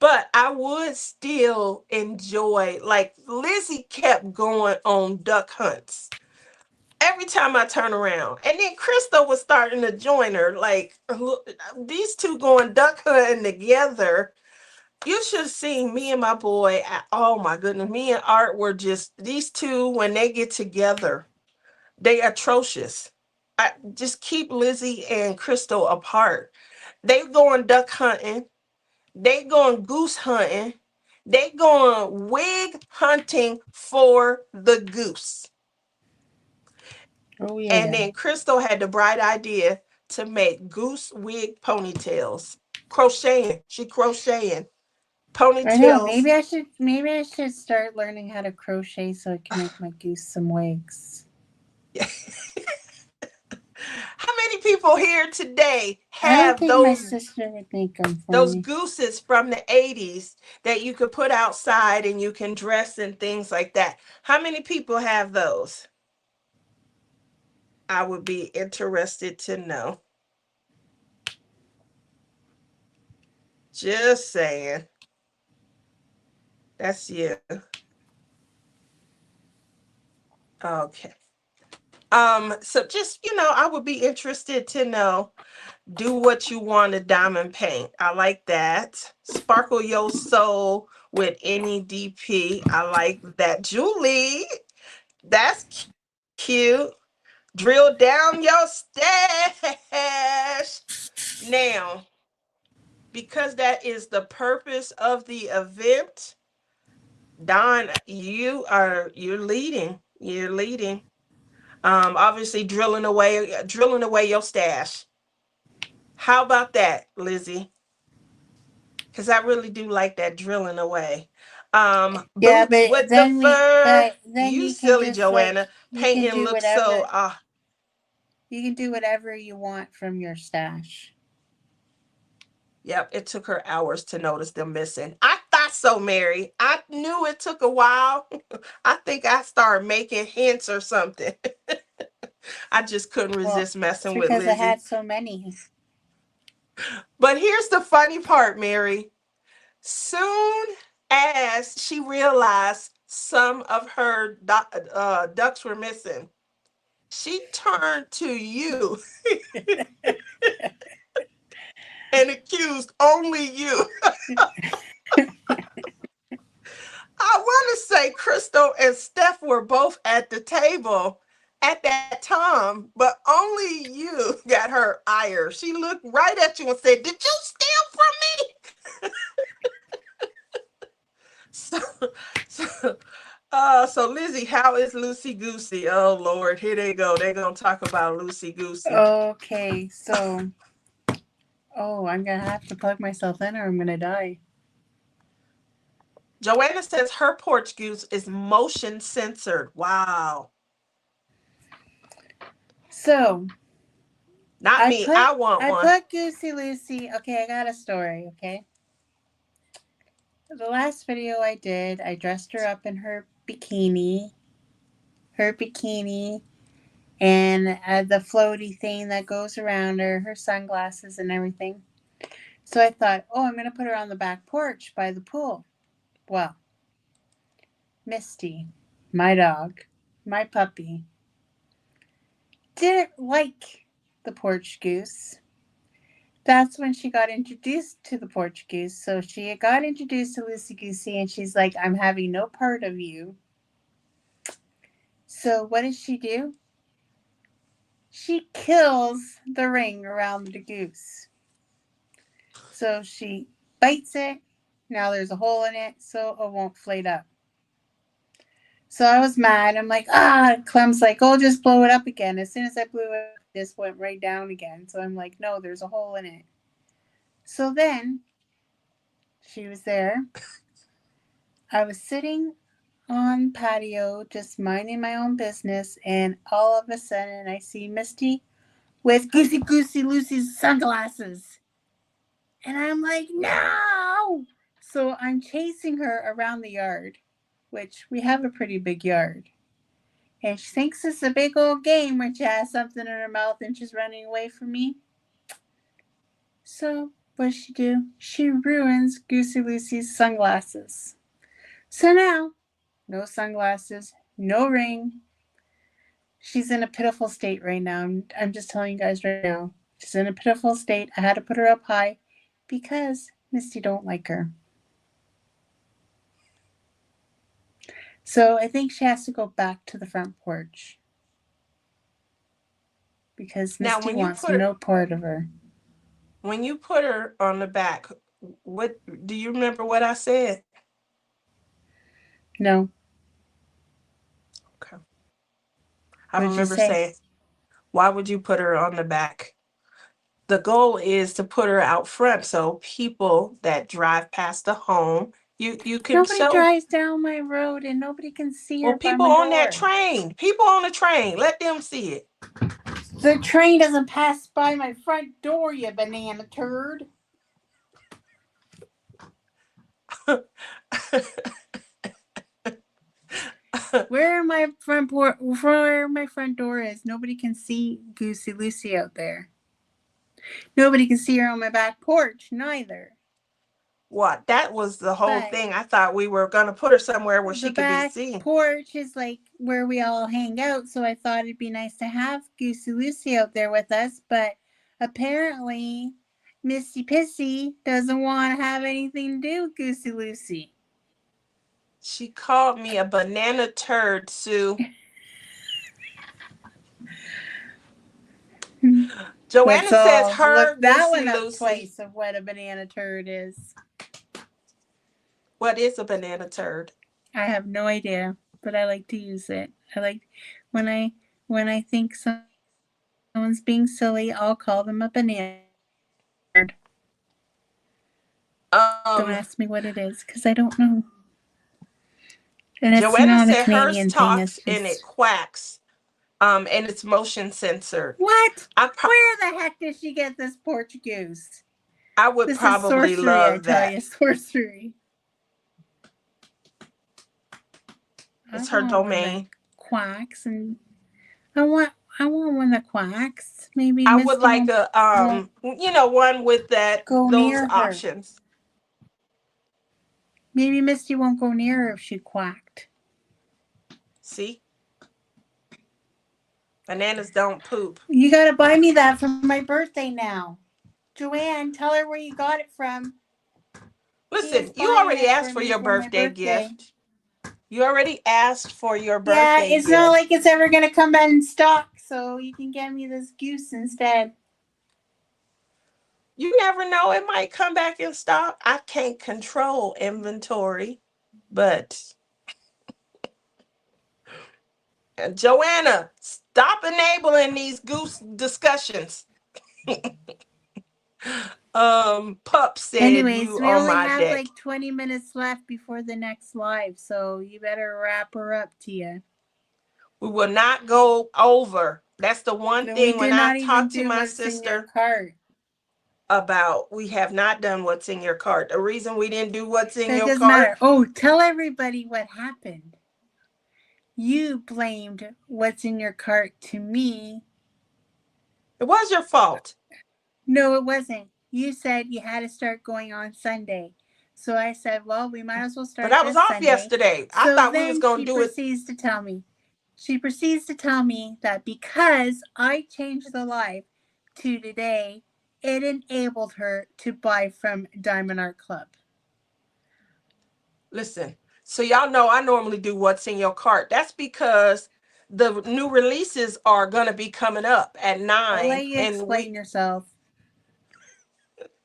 But I would still enjoy, like Lizzie kept going on duck hunts every time I turn around. And then Crystal was starting to join her. Like, look, these two going duck hunting together. You should have seen me and my boy. Oh my goodness. Me and Art were just, these two, when they get together, they atrocious. I just keep Lizzie and Crystal apart. They going duck hunting. They going goose hunting. They going wig hunting for the goose. Oh, And yeah. then Crystal had the bright idea to make goose wig ponytails. Crocheting. She crocheting I know. ponytails. Maybe I should start learning how to crochet so I can make my goose some wigs. How many people here today I don't have think my sister would make them for those me. gooses from the 80s that you could put outside and you can dress and things like that? How many people have those? I would be interested to know. Just saying. That's you. Okay. So just, I would be interested to know, do what you want to diamond paint. I like that. Sparkle your soul with any DP. I like that. Julie, that's cute. Drill down your stash. Now, because that is the purpose of the event, Don, you're leading. You're leading. Obviously drilling away your stash. How about that, Lizzie? Because I really do like that drilling away. Yeah, Boots with the fur. but then You you can silly just like Joanna. you can Painting do looks so whatever you can do whatever you want from your stash. Yep, it took her hours to notice them missing. I thought so, Mary. I knew it took a while. I think I started making hints or something. I just couldn't Well, resist it's messing with because I had Lizzie. so many. But here's the funny part, Mary. Soon as she realized some of her ducks were missing, she turned to you and accused only you. I want to say Crystal and Steph were both at the table at that time, but only you got her ire. She looked right at you and said, "Did you steal from me?" So, so, so Lizzie, how is Lucy Goosey? Oh Lord, here they go. They're gonna talk about Lucy Goosey. Okay, so I'm gonna have to plug myself in or I'm gonna die. Joanna says her porch goose is motion censored. Wow. So Not me. I want I one. put Goosey Lucy. Okay, I got a story. Okay, the last video I did, I dressed her up in her bikini, and the floaty thing that goes around her sunglasses and everything. So I thought, oh, I'm gonna put her on the back porch by the pool. Well, Misty, my dog, my puppy, didn't like the porch goose. That's when she got introduced to the porch goose. So she got introduced to Lucy Goosey and she's like, I'm having no part of you. So what does she do? She kills the ring around the goose. So she bites it. Now there's a hole in it so it won't flate up. So I was mad. I'm like, Clem's like, oh, just blow it up again. As soon as I blew it, just went right down again. So I'm like, no, there's a hole in it. So then she was there. I was sitting on patio just minding my own business, and all of a sudden I see Misty with Goosey Lucy's sunglasses. And I'm like, no! So I'm chasing her around the yard, which we have a pretty big yard. And she thinks it's a big old game when she has something in her mouth and she's running away from me. So what does she do? She ruins Goosey Lucy's sunglasses. So now, no sunglasses, no ring. She's in a pitiful state right now. I'm just telling you guys right now. She's in a pitiful state. I had to put her up high because Misty don't like her. So I think she has to go back to the front porch because Now, Misty wants no part of her. when you put her on the back, what do you remember what I said? No. Okay. I What did you remember say? saying, why would you put her on the back? The goal is to put her out front so people that drive past the home, you can Nobody show. drives down my road and nobody can see her Well, by people my on that door. train, people on the train, let them see it. The train doesn't pass by my front door, you banana turd. Where my front door is, nobody can see Goosey Lucy out there. Nobody can see her on my back porch, neither. What? That was the whole But thing. I thought we were going to put her somewhere where the she could be back seen. porch is like where we all hang out, so I thought it'd be nice to have Goosey Lucy out there with us, but apparently Misty Pissy doesn't want to have anything to do with Goosey Lucy. She called me a banana turd, Sue. Joanna says her Look that Goosey one up Lucy. twice of what a banana turd is. What is a banana turd? I have no idea, but I like to use it. I like when I think someone's being silly, I'll call them a banana turd. Don't ask me what it is because I don't know. And it's Joanna not a said hers Canadian thing. talks It's and it just quacks. And it's motion censored. what? Where the heck did she get this Portuguese? I would This probably is sorcery, love I tell that. you, sorcery. It's her domain. Quacks, and I want one that quacks. Maybe I Misty would like won't a one with go those near her. options. Maybe Misty won't go near her if she quacked. See? Bananas don't poop. You gotta buy me that for my birthday now. Joanne, tell her where you got it from. Listen, you already asked for your birthday gift. You already asked for your birthday gift. It's not like it's ever gonna come back in stock, so you can get me this goose instead. You never know, it might come back in stock. I can't control inventory, but Joanna, stop enabling these goose discussions. Pup said Anyways, you we on only my have deck. like 20 minutes left before the next live, so you better wrap her up, Tia. We will not go over. That's the one thing when I talk to my sister about, we have not done what's in your cart. The reason we didn't do what's in your doesn't cart. matter. Oh, tell everybody what happened. You blamed what's in your cart to me. It was your fault. No, it wasn't. You said you had to start going on Sunday. So I said, well, we might as well start. But I was off Sunday. yesterday. I thought we was going to do it. She proceeds to tell me that because I changed the live to today, it enabled her to buy from Diamond Art Club. Listen, so y'all know I normally do what's in your cart. That's because the new releases are going to be coming up at 9. I'll let you explain yourself.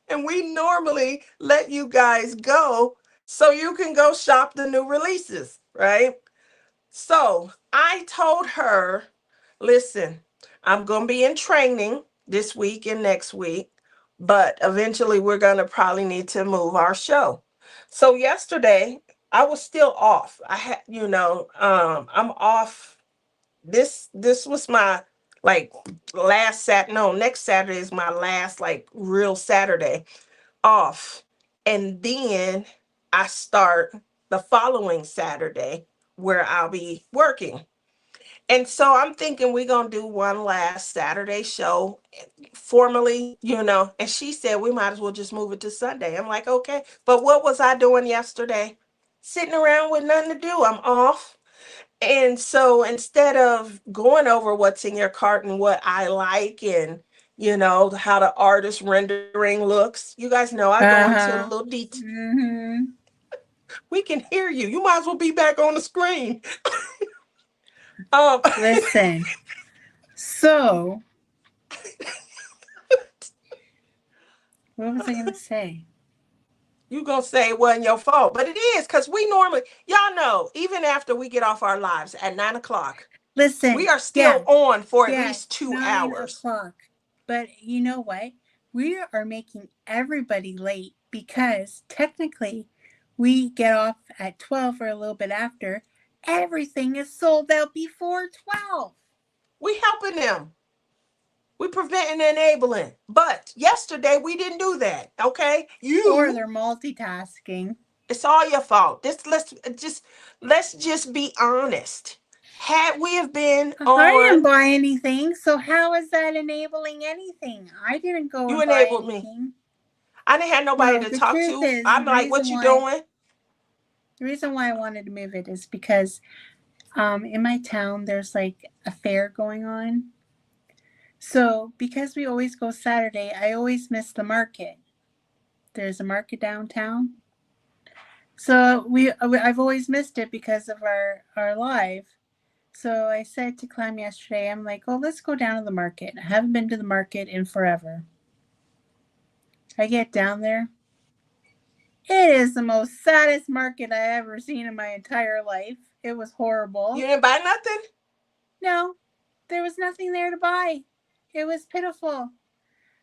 And we normally let you guys go so you can go shop the new releases, right? So I told her, listen, I'm going to be in training this week and next week, but eventually we're going to probably need to move our show. So yesterday I was still off. I had, I'm off. This was my like last no, next Saturday is my last like real Saturday off. And then I start the following Saturday where I'll be working. And so I'm thinking we're going to do one last Saturday show formally, And she said we might as well just move it to Sunday. I'm like, okay. But what was I doing yesterday? Sitting around with nothing to do. I'm off. And so instead of going over what's in your cart and what I like and, how the artist rendering looks, you guys know I go into a little detail. Mm-hmm. We can hear you. You might as well be back on the screen. Listen. So, what was I going to say? You gonna say it wasn't your fault, but it is because we normally, y'all know, even after we get off our lives at 9 o'clock, Listen, we are still on for at yeah, least 2 hours. 9 o'clock. But you know what? We are making everybody late because technically we get off at 12 or a little bit after. Everything is sold out before 12. We helping them. We preventing and enabling. But yesterday we didn't do that. Okay, Or they're multitasking. It's all your fault. Let's just be honest. Had we have been I didn't on, buy anything, so how is that enabling anything? I didn't go you and buy enabled me. anything. I didn't have nobody No, to the talk truth to. is I'm like, what you doing? the reason why I wanted to move it is because in my town there's like a fair going on. So because we always go Saturday, I always miss the market. There's a market downtown. So I've always missed it because of our live. So I said to Clem yesterday, I'm like, oh, let's go down to the market. I haven't been to the market in forever. I get down there. It is the most saddest market I ever seen in my entire life. It was horrible. You didn't buy nothing? No, there was nothing there to buy. It was pitiful.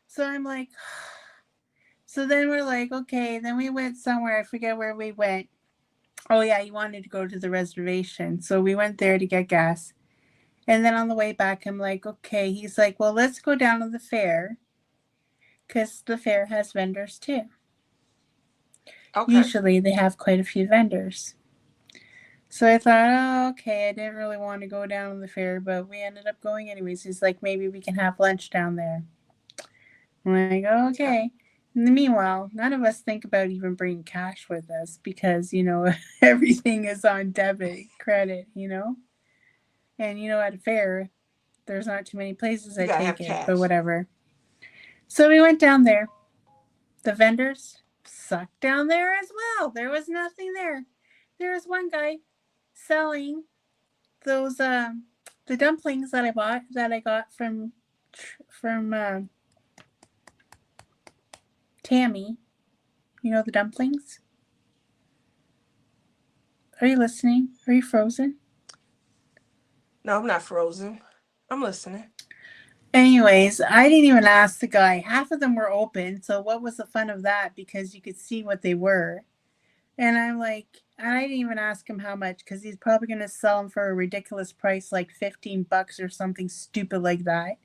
So I'm like, so then we're like, okay, then we went somewhere. I forget where we went. Oh, yeah, you wanted to go to the reservation. So we went there to get gas. And then on the way back, I'm like, okay. He's like, well, let's go down to the fair because the fair has vendors too. Okay. Usually they have quite a few vendors. So I thought, oh, okay, I didn't really want to go down to the fair, but we ended up going anyways. He's like, maybe we can have lunch down there. I'm like, oh, okay. In the meanwhile, none of us think about even bringing cash with us because, everything is on debit, credit, And, at a fair, there's not too many places that take it, but whatever. So we went down there. The vendors sucked down there as well. There was nothing there. There was one guy selling those the dumplings that I got from Tammy. You know the dumplings? Are you listening? Are you frozen? No, I'm not frozen. I'm listening. Anyways, I didn't even ask the guy. Half of them were open, so what was the fun of that? Because you could see what they were. And I'm like, and I didn't even ask him how much because he's probably going to sell them for a ridiculous price, like $15 or something stupid like that.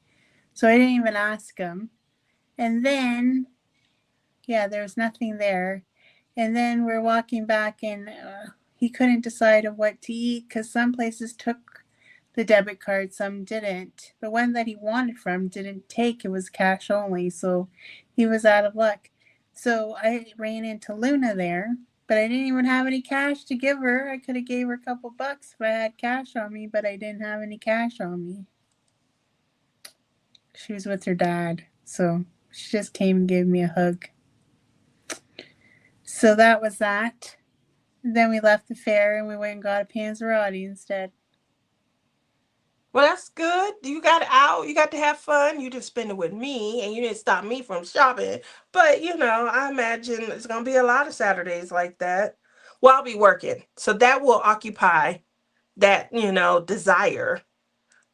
So I didn't even ask him. And then, yeah, there's nothing there. And then we're walking back and he couldn't decide on what to eat because some places took the debit card, some didn't. The one that he wanted from didn't take. It was cash only, so he was out of luck. So I ran into Luna there, but I didn't even have any cash to give her. I could have gave her a couple bucks if I had cash on me, but I didn't have any cash on me. She was with her dad, so she just came and gave me a hug. So that was that. Then we left the fair and we went and got a Panzerotti instead. Well, that's good. You got out. You got to have fun. You didn't spend it with me, and you didn't stop me from shopping. But I imagine it's gonna be a lot of Saturdays like that. Well, I'll be working, so that will occupy that desire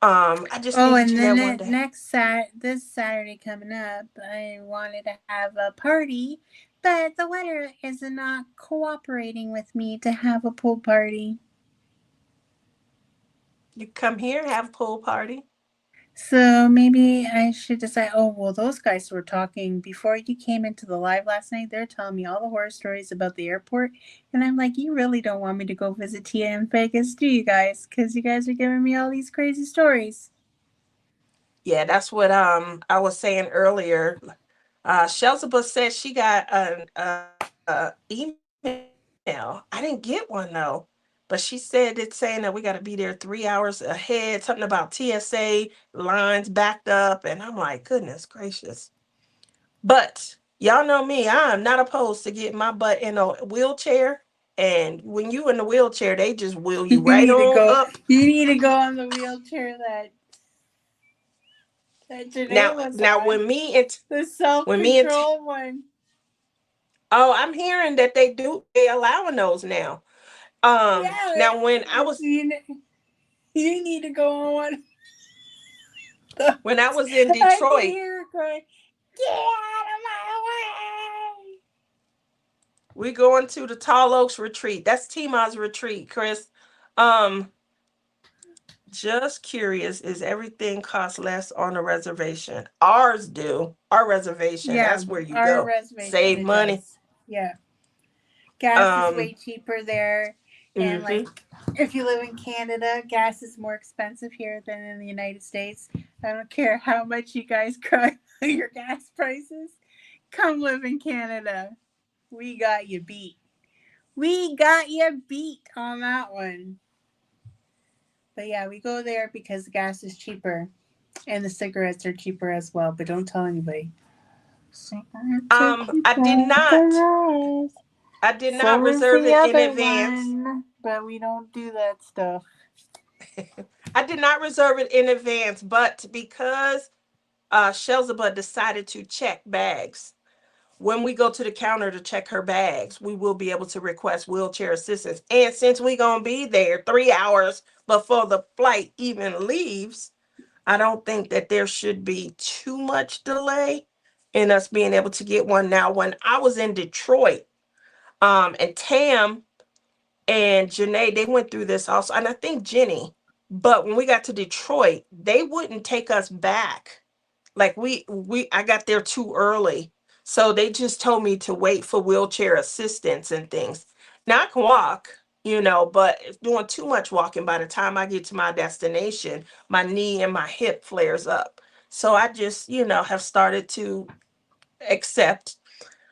I just Oh, needed and you then there one day. this Saturday coming up, I wanted to have a party, but the weather is not cooperating with me to have a pool party. You come here, have a pool party. So maybe I should decide. Oh, well, those guys were talking before you came into the live last night. They're telling me all the horror stories about the airport. And I'm like, you really don't want me to go visit Tia in Vegas, do you guys? Because you guys are giving me all these crazy stories. Yeah, that's what I was saying earlier. Shelzabeth said she got an email. I didn't get one though, but she said it's saying that we got to be there 3 hours ahead. Something about TSA lines backed up, and I'm like, goodness gracious. But y'all know me, I'm not opposed to getting my butt in a wheelchair. And when you in the wheelchair, they just wheel you You right need to on go. up. You need to go on the wheelchair that Janae was Now on. The self when me and control one. oh, I'm hearing that they allowing those now. Yeah, Now when I was you need to go on one. I when I was in can Detroit, hear her crying. Get out of my way! we going to the Tall Oaks retreat. That's Tima's retreat, Chris. Um, just curious, is everything cost less on a reservation? Ours do. Our reservation, Yeah, that's where you our go. reservation Save it money. does. Yeah, gas is Um, way cheaper there, and like mhm. if you live in Canada, gas is more expensive here than in the United States. I don't care how much you guys cry about your gas prices. Come live in Canada. We got you beat. We got you beat on that one. But yeah, we go there because the gas is cheaper and the cigarettes are cheaper as well. But don't tell anybody. Cigarettes are I did cheaper not than us. I did not So is reserve the it in other advance. one. But we don't do that stuff. I did not reserve it in advance, but because Shelzaba decided to check bags. When we go to the counter to check her bags, we will be able to request wheelchair assistance. And since we're going to be there 3 hours before the flight even leaves, I don't think that there should be too much delay in us being able to get one. Now, when I was in Detroit, and Tam and Janae, they went through this also, and I think Jenny. But when we got to Detroit, they wouldn't take us back. Like I got there too early, so they just told me to wait for wheelchair assistance and things. Now I can walk, but if doing too much walking, by the time I get to my destination, my knee and my hip flares up. So I just, have started to accept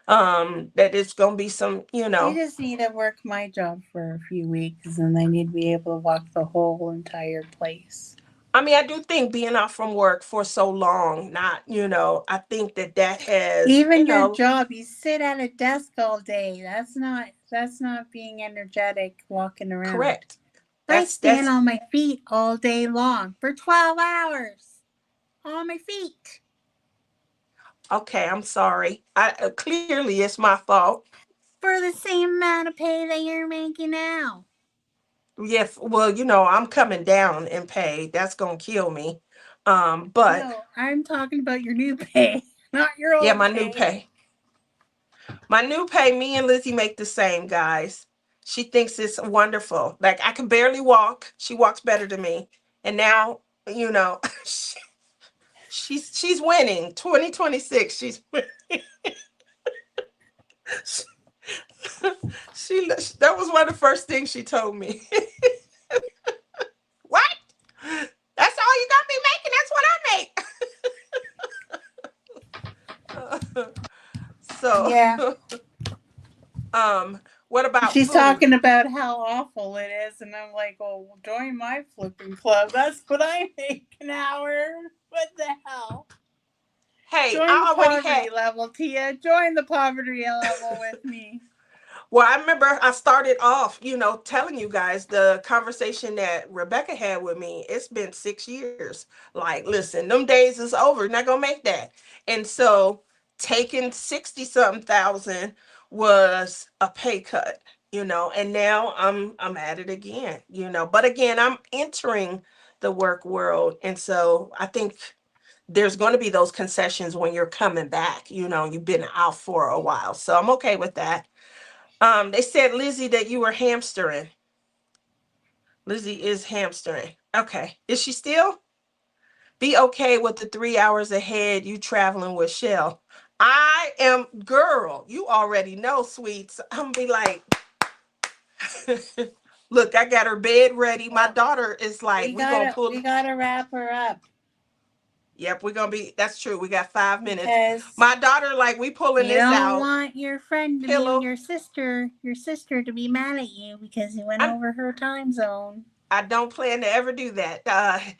that it's gonna be some, You just need to work my job for a few weeks and I need to be able to walk the whole entire place. I mean, I do think being off from work for so long, not, I think that has, Even your job, you sit at a desk all day. That's not being energetic walking around. correct. I stand That's on my feet all day long for 12 hours on my feet okay. I'm sorry. I clearly it's my fault. for the same amount of pay that you're making now. Yeah, well, I'm coming down in pay. That's gonna kill me. But No, I'm talking about your new pay, not your yeah, old my new pay. pay. My new pay, me and Lizzie make the same, guys. She thinks it's wonderful. Like I can barely walk. She walks better than me. And now, she's winning. 2026. She's she that was one of the first things she told me. What? That's all you gonna be making? That's what I make. So, Yeah. what about She's food? talking about how awful it is, and I'm like, well, join my flipping club. That's what I make an hour. What the hell? Hey, Join the I already had. poverty level, Tia. Join the poverty level with me. Well, I remember I started off, telling you guys the conversation that Rebecca had with me. It's been 6 years. Like, listen, them days is over. Not gonna make that. And so taking 60 something thousand was a pay cut, and now I'm at it again. But again, I'm entering the work world. And so I think there's going to be those concessions when you're coming back. You know, you've been out for a while. So I'm okay with that. They said, Lizzie, that you were hamstering. Lizzie is hamstering. Okay. Is she still? Be okay with the 3 hours ahead you traveling with Shell. I am, girl, you already know, sweets. I'm gonna be like, look, I got her bed ready. My daughter is like, we gotta wrap her up. Yep, we're gonna be, that's true. We got 5 minutes. Because my daughter, like, we pulling this out. You don't want your friend to be your sister to be mad at you because you went over her time zone. I don't plan to ever do that.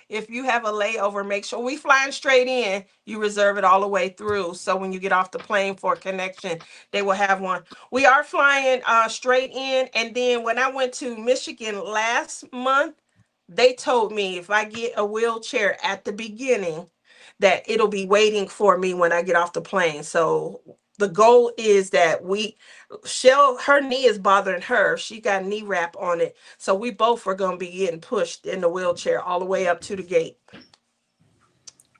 If you have a layover, make sure we flying straight in. You reserve it all the way through. So when you get off the plane for a connection, they will have one. We are flying straight in. And then when I went to Michigan last month, they told me if I get a wheelchair at the beginning, that it'll be waiting for me when I get off the plane. So the goal is that her knee is bothering her. She got a knee wrap on it. So we both are going to be getting pushed in the wheelchair all the way up to the gate.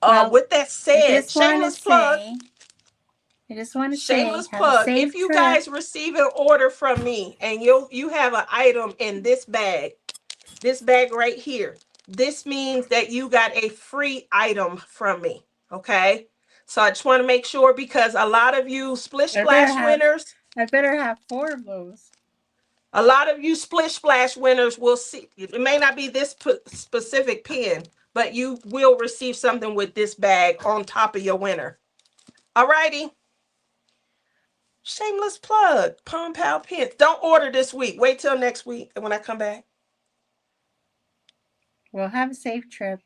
Well, with that said, shameless plug. I just want to shameless plug. If you guys receive an order from me and you have an item in this bag right here, this means that you got a free item from me. Okay. So I just want to make sure, because a lot of you Splish Splash winners. I better have 4 of those. A lot of you Splish Splash winners will see. It may not be this specific pin, but you will receive something with this bag on top of your winner. All righty. Shameless plug. Palm Pal pins. Don't order this week. Wait till next week when I come back. Well, have a safe trip.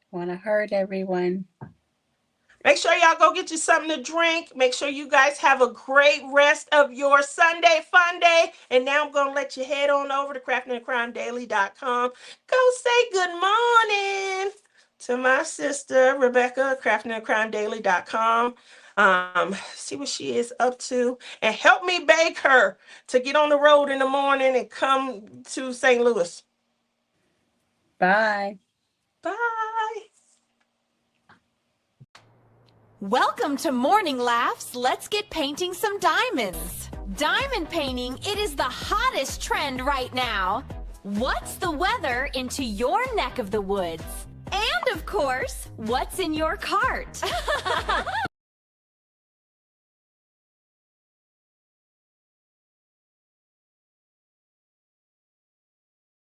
Want to hurt everyone. Make sure y'all go get you something to drink. Make sure you guys have a great rest of your Sunday fun day. And now I'm going to let you head on over to craftingandcrimedaily.com. Go say good morning to my sister, Rebecca, craftingandcrimedaily.com. See what she is up to. And help me beg her to get on the road in the morning and come to St. Louis. Bye. Bye. Welcome to Morning Laughs. Let's get painting some diamonds. Diamond painting, it is the hottest trend right now. What's the weather into your neck of the woods? And of course, what's in your cart?